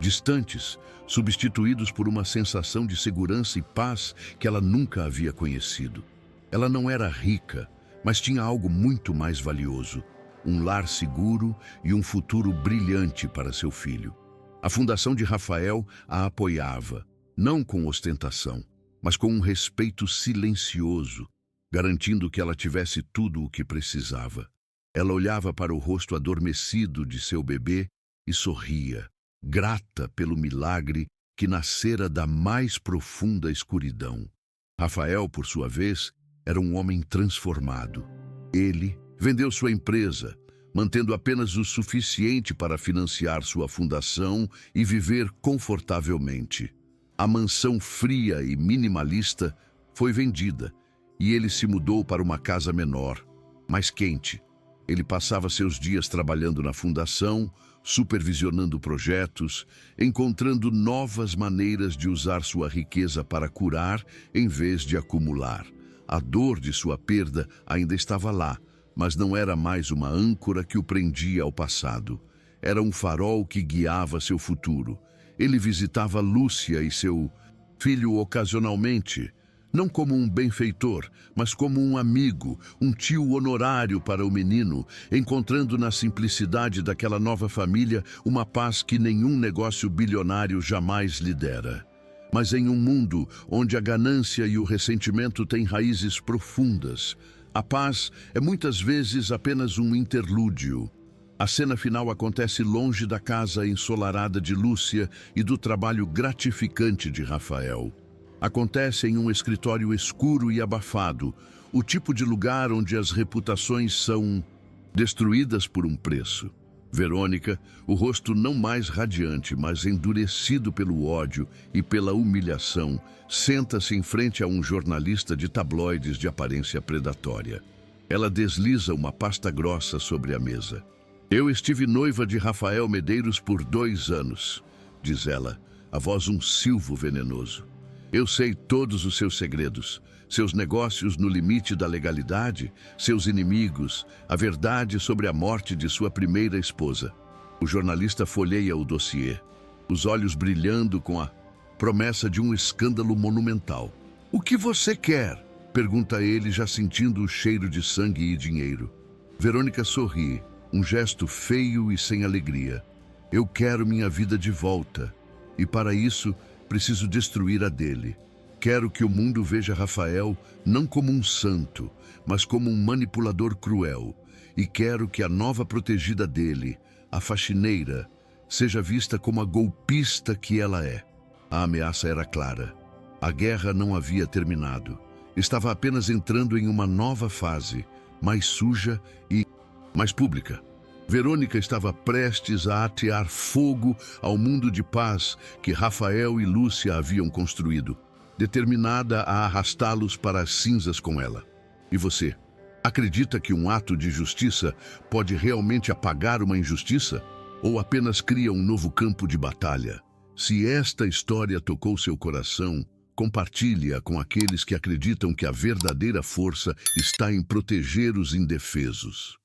distantes, substituídos por uma sensação de segurança e paz que ela nunca havia conhecido. Ela não era rica, mas tinha algo muito mais valioso: um lar seguro e um futuro brilhante para seu filho. A Fundação de Rafael a apoiava, não com ostentação, mas com um respeito silencioso, garantindo que ela tivesse tudo o que precisava. Ela olhava para o rosto adormecido de seu bebê e sorria, grata pelo milagre que nascera da mais profunda escuridão. Rafael, por sua vez, era um homem transformado. Ele vendeu sua empresa, mantendo apenas o suficiente para financiar sua fundação e viver confortavelmente. A mansão fria e minimalista foi vendida e ele se mudou para uma casa menor, mais quente. Ele passava seus dias trabalhando na fundação, supervisionando projetos, encontrando novas maneiras de usar sua riqueza para curar em vez de acumular. A dor de sua perda ainda estava lá, mas não era mais uma âncora que o prendia ao passado. Era um farol que guiava seu futuro. Ele visitava Lúcia e seu filho ocasionalmente, não como um benfeitor, mas como um amigo, um tio honorário para o menino, encontrando na simplicidade daquela nova família uma paz que nenhum negócio bilionário jamais lhe dera. Mas em um mundo onde a ganância e o ressentimento têm raízes profundas, a paz é muitas vezes apenas um interlúdio. A cena final acontece longe da casa ensolarada de Lúcia e do trabalho gratificante de Rafael. Acontece em um escritório escuro e abafado, o tipo de lugar onde as reputações são destruídas por um preço. Verônica, o rosto não mais radiante, mas endurecido pelo ódio e pela humilhação, senta-se em frente a um jornalista de tabloides de aparência predatória. Ela desliza uma pasta grossa sobre a mesa. Eu estive noiva de Rafael Medeiros por 2 anos, diz ela, a voz um silvo venenoso. Eu sei todos os seus segredos, seus negócios no limite da legalidade, seus inimigos, a verdade sobre a morte de sua primeira esposa. O jornalista folheia o dossiê, os olhos brilhando com a promessa de um escândalo monumental. O que você quer? Pergunta ele, já sentindo o cheiro de sangue e dinheiro. Verônica sorri, um gesto feio e sem alegria. Eu quero minha vida de volta, e para isso preciso destruir a dele. Quero que o mundo veja Rafael não como um santo, mas como um manipulador cruel. E quero que a nova protegida dele, a faxineira, seja vista como a golpista que ela é. A ameaça era clara. A guerra não havia terminado. Estava apenas entrando em uma nova fase, mais suja e mais pública. Verônica estava prestes a atear fogo ao mundo de paz que Rafael e Lúcia haviam construído, determinada a arrastá-los para as cinzas com ela. E você, acredita que um ato de justiça pode realmente apagar uma injustiça? Ou apenas cria um novo campo de batalha? Se esta história tocou seu coração, compartilhe-a com aqueles que acreditam que a verdadeira força está em proteger os indefesos.